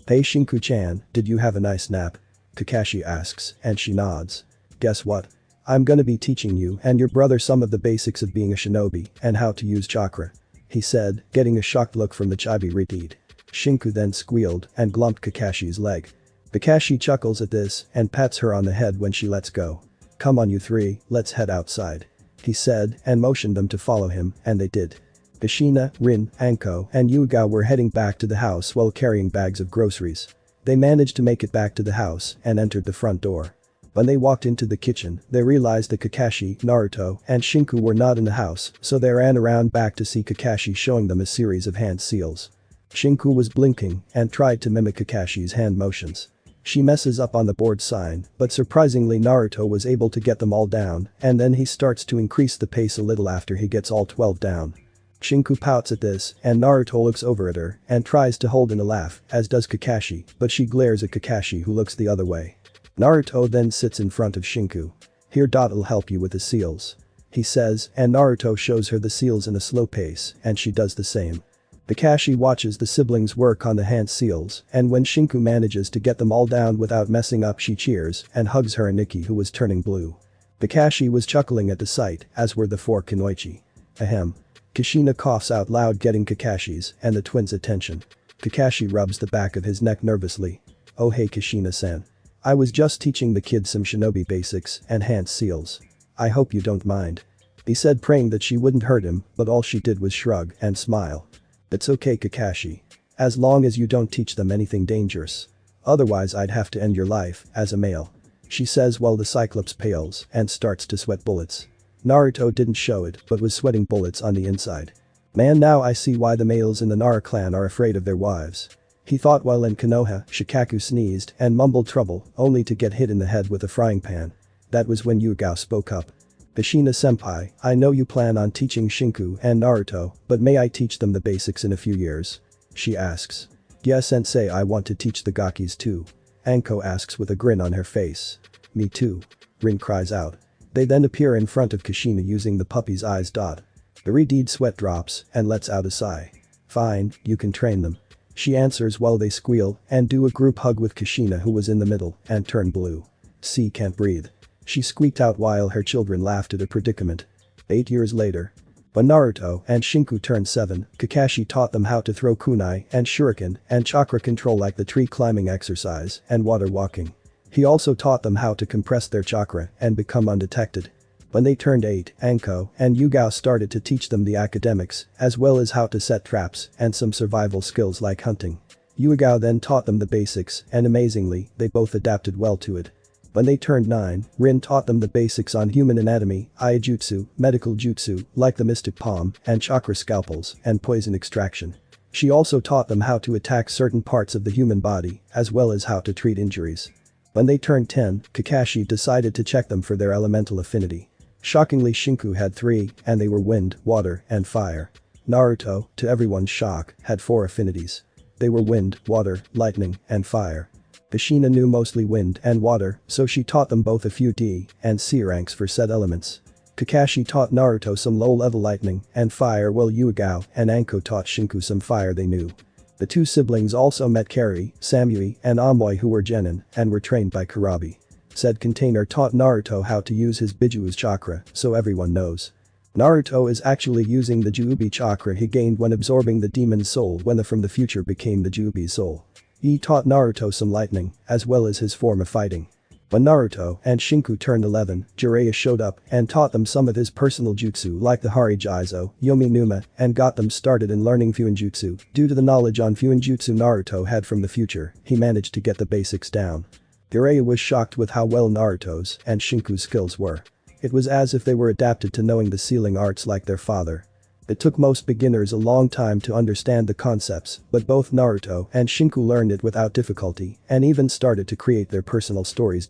Hey Shinku-chan, did you have a nice nap? Kakashi asks and she nods. Guess what? I'm gonna be teaching you and your brother some of the basics of being a shinobi and how to use chakra. He said, getting a shocked look from the chibi repeat. Shinku then squealed and glumped Kakashi's leg. Kakashi chuckles at this and pats her on the head when she lets go. Come on you three, let's head outside. He said and motioned them to follow him and they did. Kushina, Rin, Anko and Yuga were heading back to the house while carrying bags of groceries. They managed to make it back to the house and entered the front door. When they walked into the kitchen, they realized that Kakashi, Naruto and Shinku were not in the house, so they ran around back to see Kakashi showing them a series of hand seals. Shinku was blinking and tried to mimic Kakashi's hand motions. She messes up on the board sign, but surprisingly Naruto was able to get them all down and then he starts to increase the pace a little after he gets all 12 down. Shinku pouts at this and Naruto looks over at her and tries to hold in a laugh, as does Kakashi, but she glares at Kakashi who looks the other way. Naruto then sits in front of Shinku. Here, I'll help you with the seals. He says and Naruto shows her the seals in a slow pace and she does the same. Kakashi watches the siblings work on the hand seals and when Shinku manages to get them all down without messing up, she cheers and hugs her Aniki who was turning blue. Kakashi was chuckling at the sight, as were the four Kunoichi. Ahem. Kushina coughs out loud, getting Kakashi's and the twins' attention. Kakashi rubs the back of his neck nervously. Oh hey Kushina-san. I was just teaching the kids some shinobi basics and hand seals. I hope you don't mind. He said, praying that she wouldn't hurt him, but all she did was shrug and smile. It's okay Kakashi. As long as you don't teach them anything dangerous. Otherwise I'd have to end your life as a male. She says while the Cyclops pales and starts to sweat bullets. Naruto didn't show it but was sweating bullets on the inside. Man, now I see why the males in the Nara clan are afraid of their wives. He thought while in Konoha. Shikaku sneezed and mumbled trouble only to get hit in the head with a frying pan. That was when Yugao spoke up. Kushina-senpai, I know you plan on teaching Shinku and Naruto, but may I teach them the basics in a few years? She asks. Yeah sensei, I want to teach the Gakis too. Anko asks with a grin on her face. Me too. Rin cries out. They then appear in front of Kushina using the puppy's eyes. The Redeed sweat drops and lets out a sigh. Fine, you can train them. She answers while they squeal and do a group hug with Kushina who was in the middle and turn blue. C can't breathe. She squeaked out while her children laughed at her predicament. 8 years later. When Naruto and Shinku turned 7, Kakashi taught them how to throw kunai and shuriken and chakra control like the tree climbing exercise and water walking. He also taught them how to compress their chakra and become undetected. When they turned 8, Anko and Yugao started to teach them the academics as well as how to set traps and some survival skills like hunting. Yugao then taught them the basics and amazingly, they both adapted well to it. When they turned 9, Rin taught them the basics on human anatomy, Iaijutsu, medical jutsu, like the mystic palm, and chakra scalpels, and poison extraction. She also taught them how to attack certain parts of the human body, as well as how to treat injuries. When they turned 10, Kakashi decided to check them for their elemental affinity. Shockingly Shinku had 3, and they were wind, water, and fire. Naruto, to everyone's shock, had 4 affinities. They were wind, water, lightning, and fire. Kushina knew mostly wind and water, so she taught them both a few D and C ranks for said elements. Kakashi taught Naruto some low-level lightning and fire while Yugao and Anko taught Shinku some fire they knew. The two siblings also met Kari, Samui, and Amoy who were genin and were trained by Kurabi. Said container taught Naruto how to use his Bijuu's chakra, so everyone knows. Naruto is actually using the juubi chakra he gained when absorbing the demon's soul when the from the future became the juubi's soul. He taught Naruto some lightning, as well as his form of fighting. When Naruto and Shinku turned 11, Jiraiya showed up and taught them some of his personal jutsu like the Harijizo, Yomi Numa, and got them started in learning Fuinjutsu. Due to the knowledge on Fuinjutsu Naruto had from the future, he managed to get the basics down. Jiraiya was shocked with how well Naruto's and Shinku's skills were. It was as if they were adapted to knowing the sealing arts like their father. It took most beginners a long time to understand the concepts, but both Naruto and Shinku learned it without difficulty and even started to create their personal stories.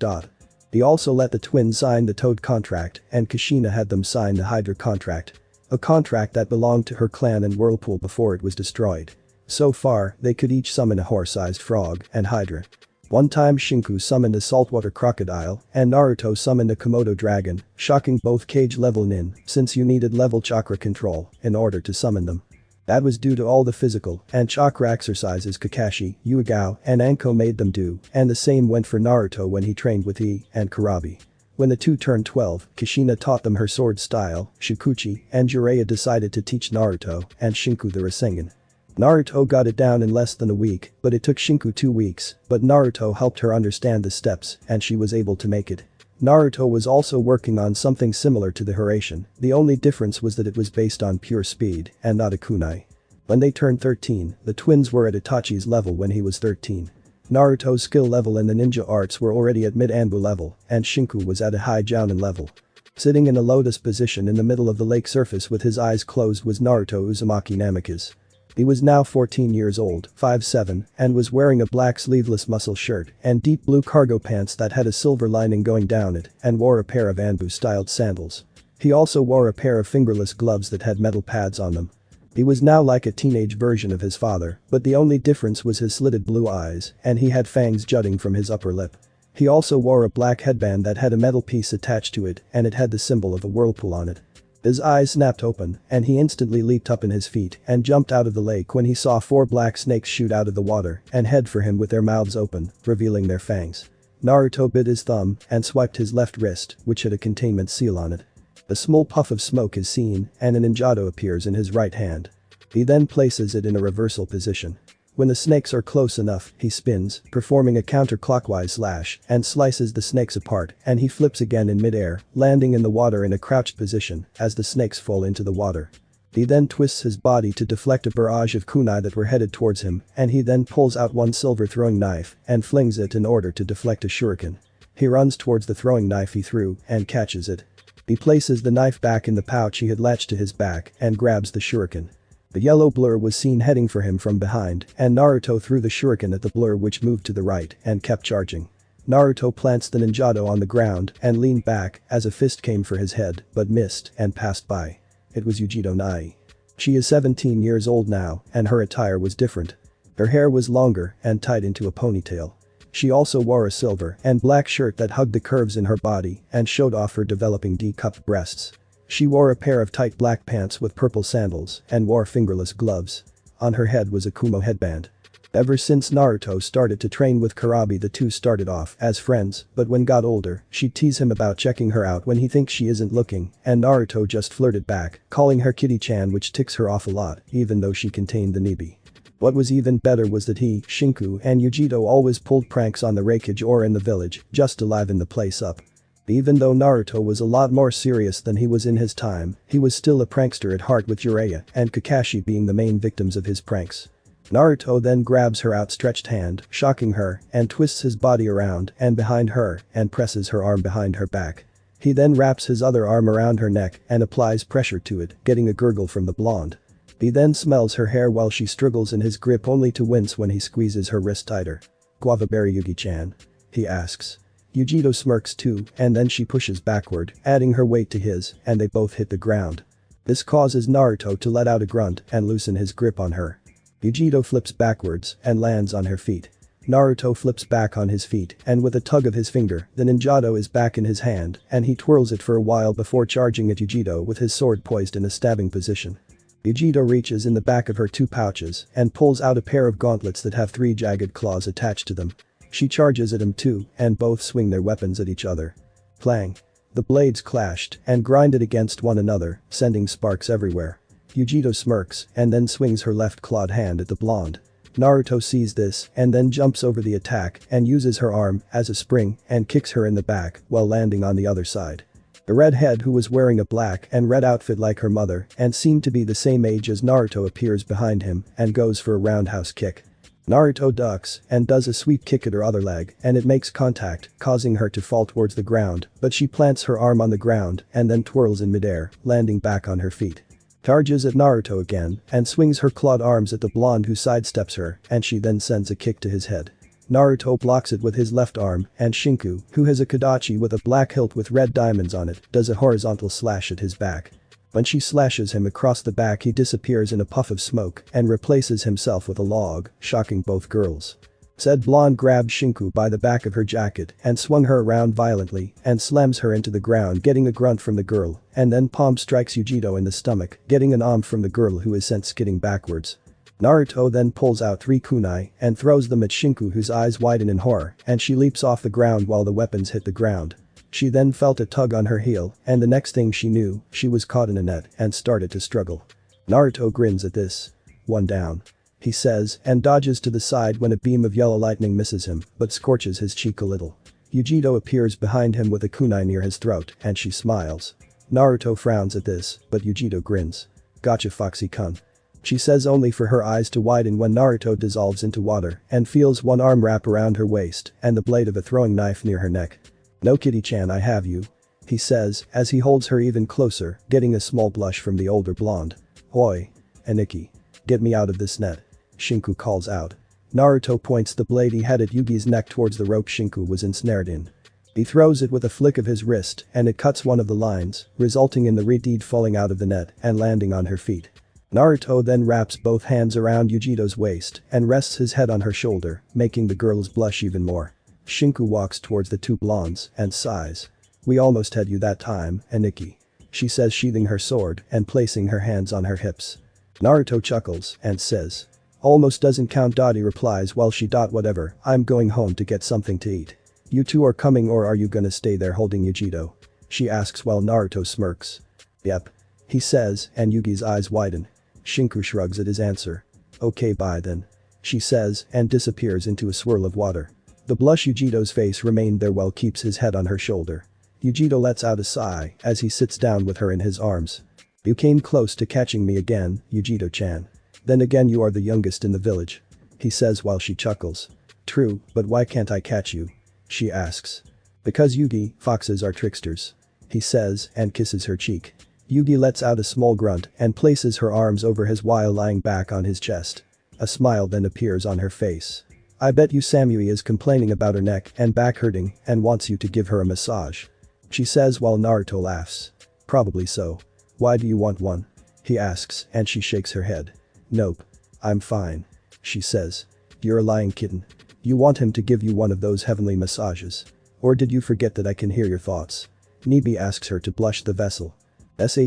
He also let the twins sign the Toad contract and Kushina had them sign the Hydra contract. A contract that belonged to her clan and Whirlpool before it was destroyed. So far, they could each summon a horse-sized frog and Hydra. One time Shinku summoned a saltwater crocodile and Naruto summoned a Komodo dragon, shocking both cage level nin since you needed level chakra control in order to summon them. That was due to all the physical and chakra exercises Kakashi, Yugao, and Anko made them do, and the same went for Naruto when he trained with Ii and Kurabi. When the two turned 12, Kushina taught them her sword style, Shikuchi, and Jiraiya decided to teach Naruto and Shinku the Rasengan. Naruto got it down in less than a week, but it took Shinku 2 weeks, but Naruto helped her understand the steps and she was able to make it. Naruto was also working on something similar to the Hiraishin, the only difference was that it was based on pure speed and not a kunai. When they turned 13, the twins were at Itachi's level when he was 13. Naruto's skill level in the ninja arts were already at mid-Anbu level and Shinku was at a high Jounin level. Sitting in a lotus position in the middle of the lake surface with his eyes closed was Naruto Uzumaki Namikaze. He was now 14 years old, 5'7", and was wearing a black sleeveless muscle shirt and deep blue cargo pants that had a silver lining going down it and wore a pair of Anbu-styled sandals. He also wore a pair of fingerless gloves that had metal pads on them. He was now like a teenage version of his father, but the only difference was his slitted blue eyes and he had fangs jutting from his upper lip. He also wore a black headband that had a metal piece attached to it and it had the symbol of a whirlpool on it. His eyes snapped open and he instantly leaped up in his feet and jumped out of the lake when he saw 4 black snakes shoot out of the water and head for him with their mouths open, revealing their fangs. Naruto bit his thumb and swiped his left wrist, which had a containment seal on it. A small puff of smoke is seen and an ninjato appears in his right hand. He then places it in a reversal position. When the snakes are close enough, he spins, performing a counterclockwise slash, and slices the snakes apart, and he flips again in midair, landing in the water in a crouched position as the snakes fall into the water. He then twists his body to deflect a barrage of kunai that were headed towards him, and he then pulls out one silver throwing knife and flings it in order to deflect a shuriken. He runs towards the throwing knife he threw and catches it. He places the knife back in the pouch he had latched to his back and grabs the shuriken. The yellow blur was seen heading for him from behind and Naruto threw the shuriken at the blur which moved to the right and kept charging. Naruto plants the ninjato on the ground and leaned back as a fist came for his head but missed and passed by. It was Yujito Nai. She is 17 years old now and her attire was different. Her hair was longer and tied into a ponytail. She also wore a silver and black shirt that hugged the curves in her body and showed off her developing D-cupped breasts. She wore a pair of tight black pants with purple sandals and wore fingerless gloves. On her head was a Kumo headband. Ever since Naruto started to train with Karabi, the two started off as friends, but when got older, she'd tease him about checking her out when he thinks she isn't looking, and Naruto just flirted back, calling her Kitty-chan, which ticks her off a lot, even though she contained the Nibi. What was even better was that he, Shinku, and Yujito always pulled pranks on the Raikage or in the village, just to liven the place up. Even though Naruto was a lot more serious than he was in his time, he was still a prankster at heart, with Jiraiya and Kakashi being the main victims of his pranks. Naruto then grabs her outstretched hand, shocking her, and twists his body around and behind her and presses her arm behind her back. He then wraps his other arm around her neck and applies pressure to it, getting a gurgle from the blonde. He then smells her hair while she struggles in his grip, only to wince when he squeezes her wrist tighter. "Guava berry Yugi-chan?" he asks. Yujito smirks too, and then she pushes backward, adding her weight to his, and they both hit the ground. This causes Naruto to let out a grunt and loosen his grip on her. Yujito flips backwards and lands on her feet. Naruto flips back on his feet and with a tug of his finger, the ninjato is back in his hand and he twirls it for a while before charging at Yujito with his sword poised in a stabbing position. Yujito reaches in the back of her two pouches and pulls out a pair of gauntlets that have 3 jagged claws attached to them. She charges at him too and both swing their weapons at each other. Clang. The blades clashed and grinded against one another, sending sparks everywhere. Yujito smirks and then swings her left clawed hand at the blonde. Naruto sees this and then jumps over the attack and uses her arm as a spring and kicks her in the back while landing on the other side. The redhead, who was wearing a black and red outfit like her mother and seemed to be the same age as Naruto, appears behind him and goes for a roundhouse kick. Naruto ducks and does a sweep kick at her other leg and it makes contact, causing her to fall towards the ground, but she plants her arm on the ground and then twirls in midair, landing back on her feet. Charges at Naruto again and swings her clawed arms at the blonde, who sidesteps her and she then sends a kick to his head. Naruto blocks it with his left arm and Shinku, who has a kodachi with a black hilt with red diamonds on it, does a horizontal slash at his back. When she slashes him across the back, he disappears in a puff of smoke and replaces himself with a log, shocking both girls. Said blonde grabbed Shinku by the back of her jacket and swung her around violently and slams her into the ground, getting a grunt from the girl, and then palm strikes Yujito in the stomach, getting an om from the girl, who is sent skidding backwards. Naruto then pulls out 3 kunai and throws them at Shinku, whose eyes widen in horror, and she leaps off the ground while the weapons hit the ground. She then felt a tug on her heel and the next thing she knew, she was caught in a net and started to struggle. Naruto grins at this. "One down," he says and dodges to the side when a beam of yellow lightning misses him but scorches his cheek a little. Yujito appears behind him with a kunai near his throat and she smiles. Naruto frowns at this, but Yujito grins. "Gotcha, Foxy-kun," she says, only for her eyes to widen when Naruto dissolves into water and feels one arm wrap around her waist and the blade of a throwing knife near her neck. "No, Kitty-chan, I have you," he says as he holds her even closer, getting a small blush from the older blonde. "Oi. Aniki. Get me out of this net," Shinku calls out. Naruto points the blade he had at Yugi's neck towards the rope Shinku was ensnared in. He throws it with a flick of his wrist and it cuts one of the lines, resulting in the redeed falling out of the net and landing on her feet. Naruto then wraps both hands around Yujito's waist and rests his head on her shoulder, making the girls blush even more. Shinku walks towards the two blondes and sighs. "We almost had you that time, Aniki," she says, sheathing her sword and placing her hands on her hips. Naruto chuckles and says, "Almost doesn't count." Dottie replies while she "Whatever, I'm going home to get something to eat. You two are coming, or are you gonna stay there holding Yujito?" she asks while Naruto smirks. "Yep," he says and Yugi's eyes widen. Shinku shrugs at his answer. "Okay, bye then," she says and disappears into a swirl of water. The blush Yujito's face remained there while keeps his head on her shoulder. Yujito lets out a sigh as he sits down with her in his arms. "You came close to catching me again, Yujito-chan. Then again, you are the youngest in the village," he says while she chuckles. "True, but why can't I catch you?" she asks. "Because Yugi, foxes are tricksters," he says and kisses her cheek. Yugi lets out a small grunt and places her arms over his while lying back on his chest. A smile then appears on her face. I bet you Samui is complaining about her neck and back hurting and wants you to give her a massage. She says while Naruto laughs. Probably so. Why do you want one? He asks and she shakes her head. Nope. I'm fine. She says. You're a lying kitten. You want him to give you one of those heavenly massages. Or did you forget that I can hear your thoughts? Nibi asks her to blush the vessel.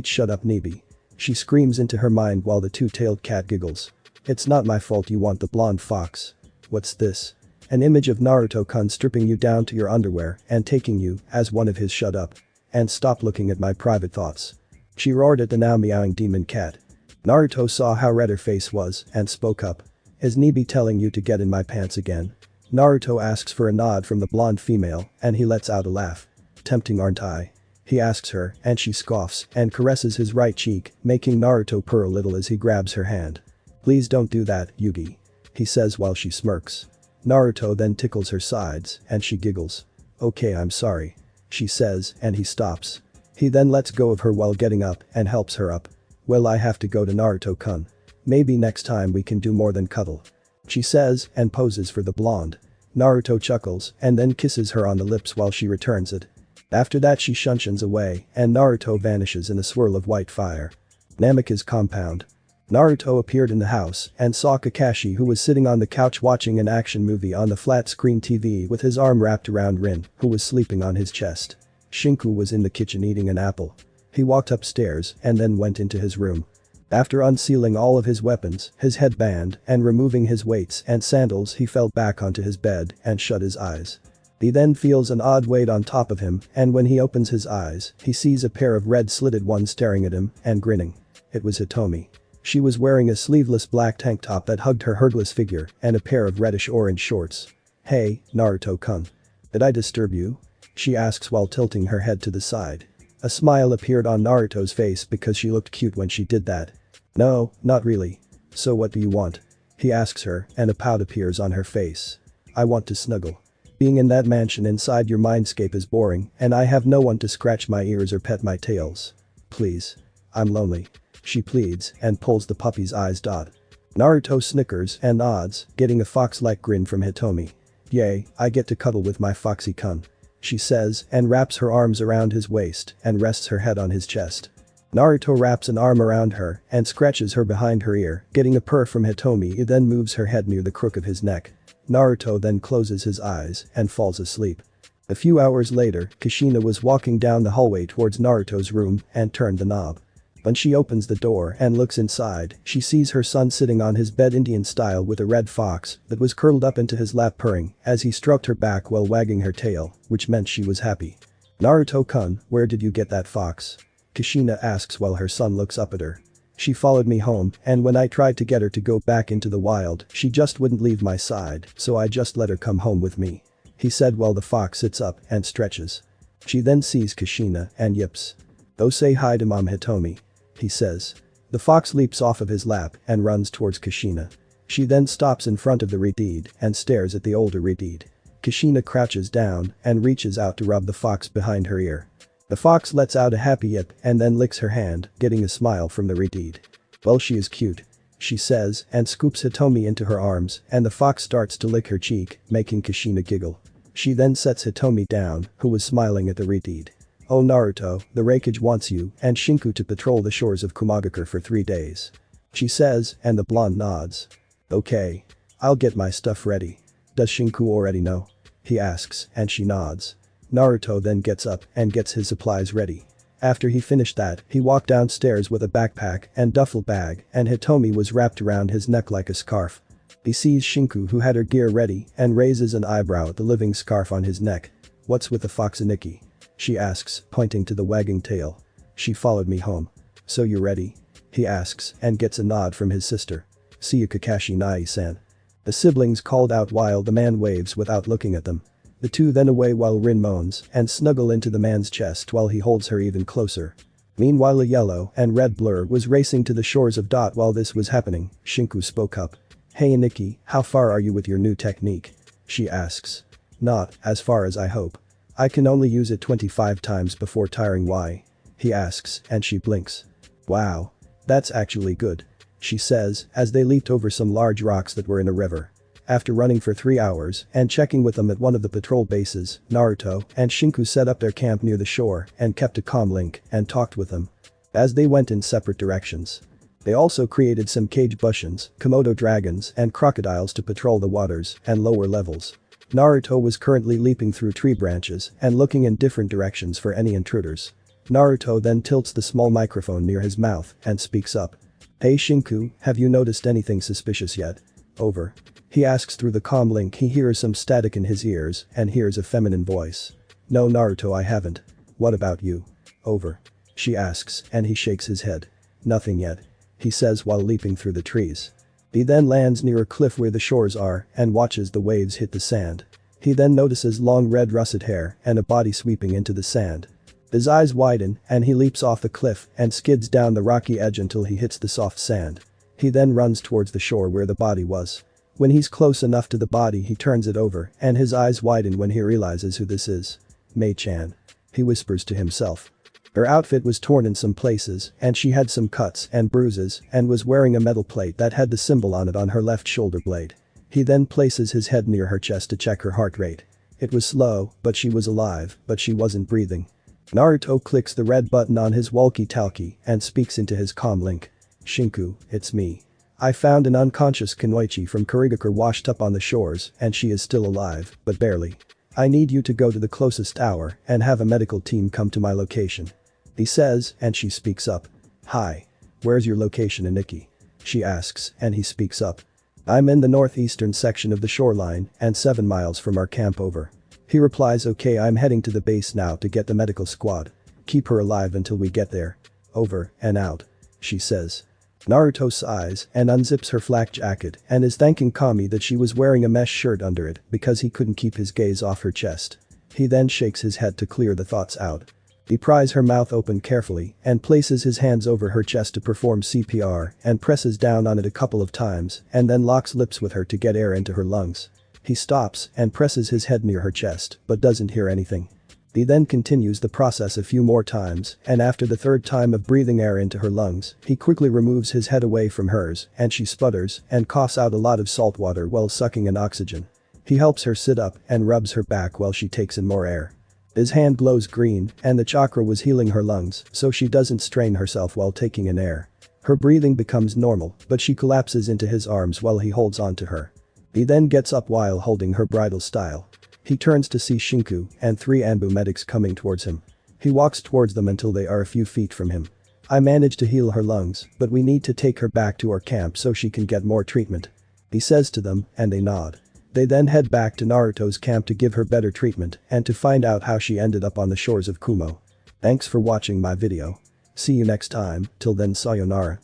Shut up Nibi. She screams into her mind while the two-tailed cat giggles. It's not my fault you want the blonde fox. What's this? An image of Naruto-kun stripping you down to your underwear and taking you as one of his shut up. And stop looking at my private thoughts. She roared at the now meowing demon cat. Naruto saw how red her face was and spoke up. Is Nibi telling you to get in my pants again? Naruto asks for a nod from the blonde female and he lets out a laugh. Tempting aren't I? He asks her and she scoffs and caresses his right cheek, making Naruto purr a little as he grabs her hand. Please don't do that, Yugi. He says while she smirks. Naruto then tickles her sides and she giggles. Okay, I'm sorry. She says and he stops. He then lets go of her while getting up and helps her up. Well, I have to go to Naruto-kun. Maybe next time we can do more than cuddle. She says and poses for the blonde. Naruto chuckles and then kisses her on the lips while she returns it. After that she shunshuns away and Naruto vanishes in a swirl of white fire. Namika's compound. Naruto appeared in the house and saw Kakashi who was sitting on the couch watching an action movie on the flat screen TV with his arm wrapped around Rin, who was sleeping on his chest. Shinku was in the kitchen eating an apple. He walked upstairs and then went into his room. After unsealing all of his weapons, his headband, and removing his weights and sandals he fell back onto his bed and shut his eyes. He then feels an odd weight on top of him and when he opens his eyes, he sees a pair of red slitted ones staring at him and grinning. It was Hitomi. She was wearing a sleeveless black tank top that hugged her hurdless figure and a pair of reddish-orange shorts. Hey, Naruto-kun. Did I disturb you? She asks while tilting her head to the side. A smile appeared on Naruto's face because she looked cute when she did that. No, not really. So what do you want? He asks her and a pout appears on her face. I want to snuggle. Being in that mansion inside your mindscape is boring and I have no one to scratch my ears or pet my tails. Please. I'm lonely. She pleads and pulls the puppy's eyes. Naruto snickers and nods, getting a fox-like grin from Hitomi. Yay, I get to cuddle with my foxy-kun. She says and wraps her arms around his waist and rests her head on his chest. Naruto wraps an arm around her and scratches her behind her ear, getting a purr from Hitomi. He then moves her head near the crook of his neck. Naruto then closes his eyes and falls asleep. A few hours later, Kushina was walking down the hallway towards Naruto's room and turned the knob. When she opens the door and looks inside, she sees her son sitting on his bed Indian style with a red fox that was curled up into his lap purring as he stroked her back while wagging her tail, which meant she was happy. Naruto-kun, where did you get that fox? Kushina asks while her son looks up at her. She followed me home and when I tried to get her to go back into the wild, she just wouldn't leave my side, so I just let her come home with me. He said while the fox sits up and stretches. She then sees Kushina and yips. Go say hi to Mom Hitomi. He says. The fox leaps off of his lap and runs towards Kushina. She then stops in front of the redeed and stares at the older redeed. Kushina crouches down and reaches out to rub the fox behind her ear. The fox lets out a happy yip and then licks her hand, getting a smile from the redeed. Well, she is cute. She says and scoops Hitomi into her arms and the fox starts to lick her cheek, making Kushina giggle. She then sets Hitomi down, who was smiling at the redeed. Oh Naruto, the Raikage wants you and Shinku to patrol the shores of Kumogakure for 3 days. She says and the blonde nods. Okay. I'll get my stuff ready. Does Shinku already know? He asks and she nods. Naruto then gets up and gets his supplies ready. After he finished that, he walked downstairs with a backpack and duffel bag and Hitomi was wrapped around his neck like a scarf. He sees Shinku who had her gear ready and raises an eyebrow at the living scarf on his neck. What's with the foxaniki? She asks, pointing to the wagging tail. She followed me home. So you ready? He asks and gets a nod from his sister. See you Kakashi Nai-san. The siblings called out while the man waves without looking at them. The two then away while Rin moans and snuggle into the man's chest while he holds her even closer. Meanwhile a yellow and red blur was racing to the shores of Dot. While this was happening, Shinku spoke up. Hey Nikki, how far are you with your new technique? She asks. Not as far as I hope. I can only use it 25 times before tiring. Why? He asks and she blinks. Wow. That's actually good. She says as they leaped over some large rocks that were in a river. After running for 3 hours and checking with them at one of the patrol bases, Naruto and Shinku set up their camp near the shore and kept a comm link and talked with them. As they went in separate directions. They also created some cage bushins, Komodo dragons and crocodiles to patrol the waters and lower levels. Naruto was currently leaping through tree branches and looking in different directions for any intruders. Naruto then tilts the small microphone near his mouth and speaks up. "Hey Shinku, have you noticed anything suspicious yet? Over." He asks through the comm link. He hears some static in his ears and hears a feminine voice. "No Naruto, I haven't. What about you?" "Over." She asks and he shakes his head. "Nothing yet," he says while leaping through the trees. He then lands near a cliff where the shores are and watches the waves hit the sand. He then notices long red russet hair and a body sweeping into the sand. His eyes widen and he leaps off the cliff and skids down the rocky edge until he hits the soft sand. He then runs towards the shore where the body was. When he's close enough to the body he turns it over and his eyes widen when he realizes who this is. "Mei-chan," he whispers to himself. Her outfit was torn in some places and she had some cuts and bruises and was wearing a metal plate that had the symbol on it on her left shoulder blade. He then places his head near her chest to check her heart rate. It was slow, but she was alive, but she wasn't breathing. Naruto clicks the red button on his walkie-talkie and speaks into his comm link. "Shinku, it's me. I found an unconscious Kunoichi from Kumogakure washed up on the shores and she is still alive, but barely. I need you to go to the closest tower and have a medical team come to my location." He says and she speaks up. "Hi. Where's your location, Aniki?" She asks and he speaks up. "I'm in the northeastern section of the shoreline and 7 miles from our camp. Over." He replies, "Okay, I'm heading to the base now to get the medical squad. Keep her alive until we get there. Over and out," she says. Naruto sighs and unzips her flak jacket and is thanking Kami that she was wearing a mesh shirt under it because he couldn't keep his gaze off her chest. He then shakes his head to clear the thoughts out. He pries her mouth open carefully and places his hands over her chest to perform CPR and presses down on it a couple of times and then locks lips with her to get air into her lungs. He stops and presses his head near her chest but doesn't hear anything. He then continues the process a few more times and after the third time of breathing air into her lungs, he quickly removes his head away from hers and she sputters and coughs out a lot of salt water while sucking in oxygen. He helps her sit up and rubs her back while she takes in more air. His hand glows green and the chakra was healing her lungs so she doesn't strain herself while taking in air. Her breathing becomes normal but she collapses into his arms while he holds on to her. He then gets up while holding her bridal style. He turns to see Shinku and 3 Anbu medics coming towards him. He walks towards them until they are a few feet from him. "I managed to heal her lungs, but we need to take her back to our camp so she can get more treatment," he says to them and they nod. They then head back to Naruto's camp to give her better treatment and to find out how she ended up on the shores of Kumo. Thanks for watching my video. See you next time, till then sayonara.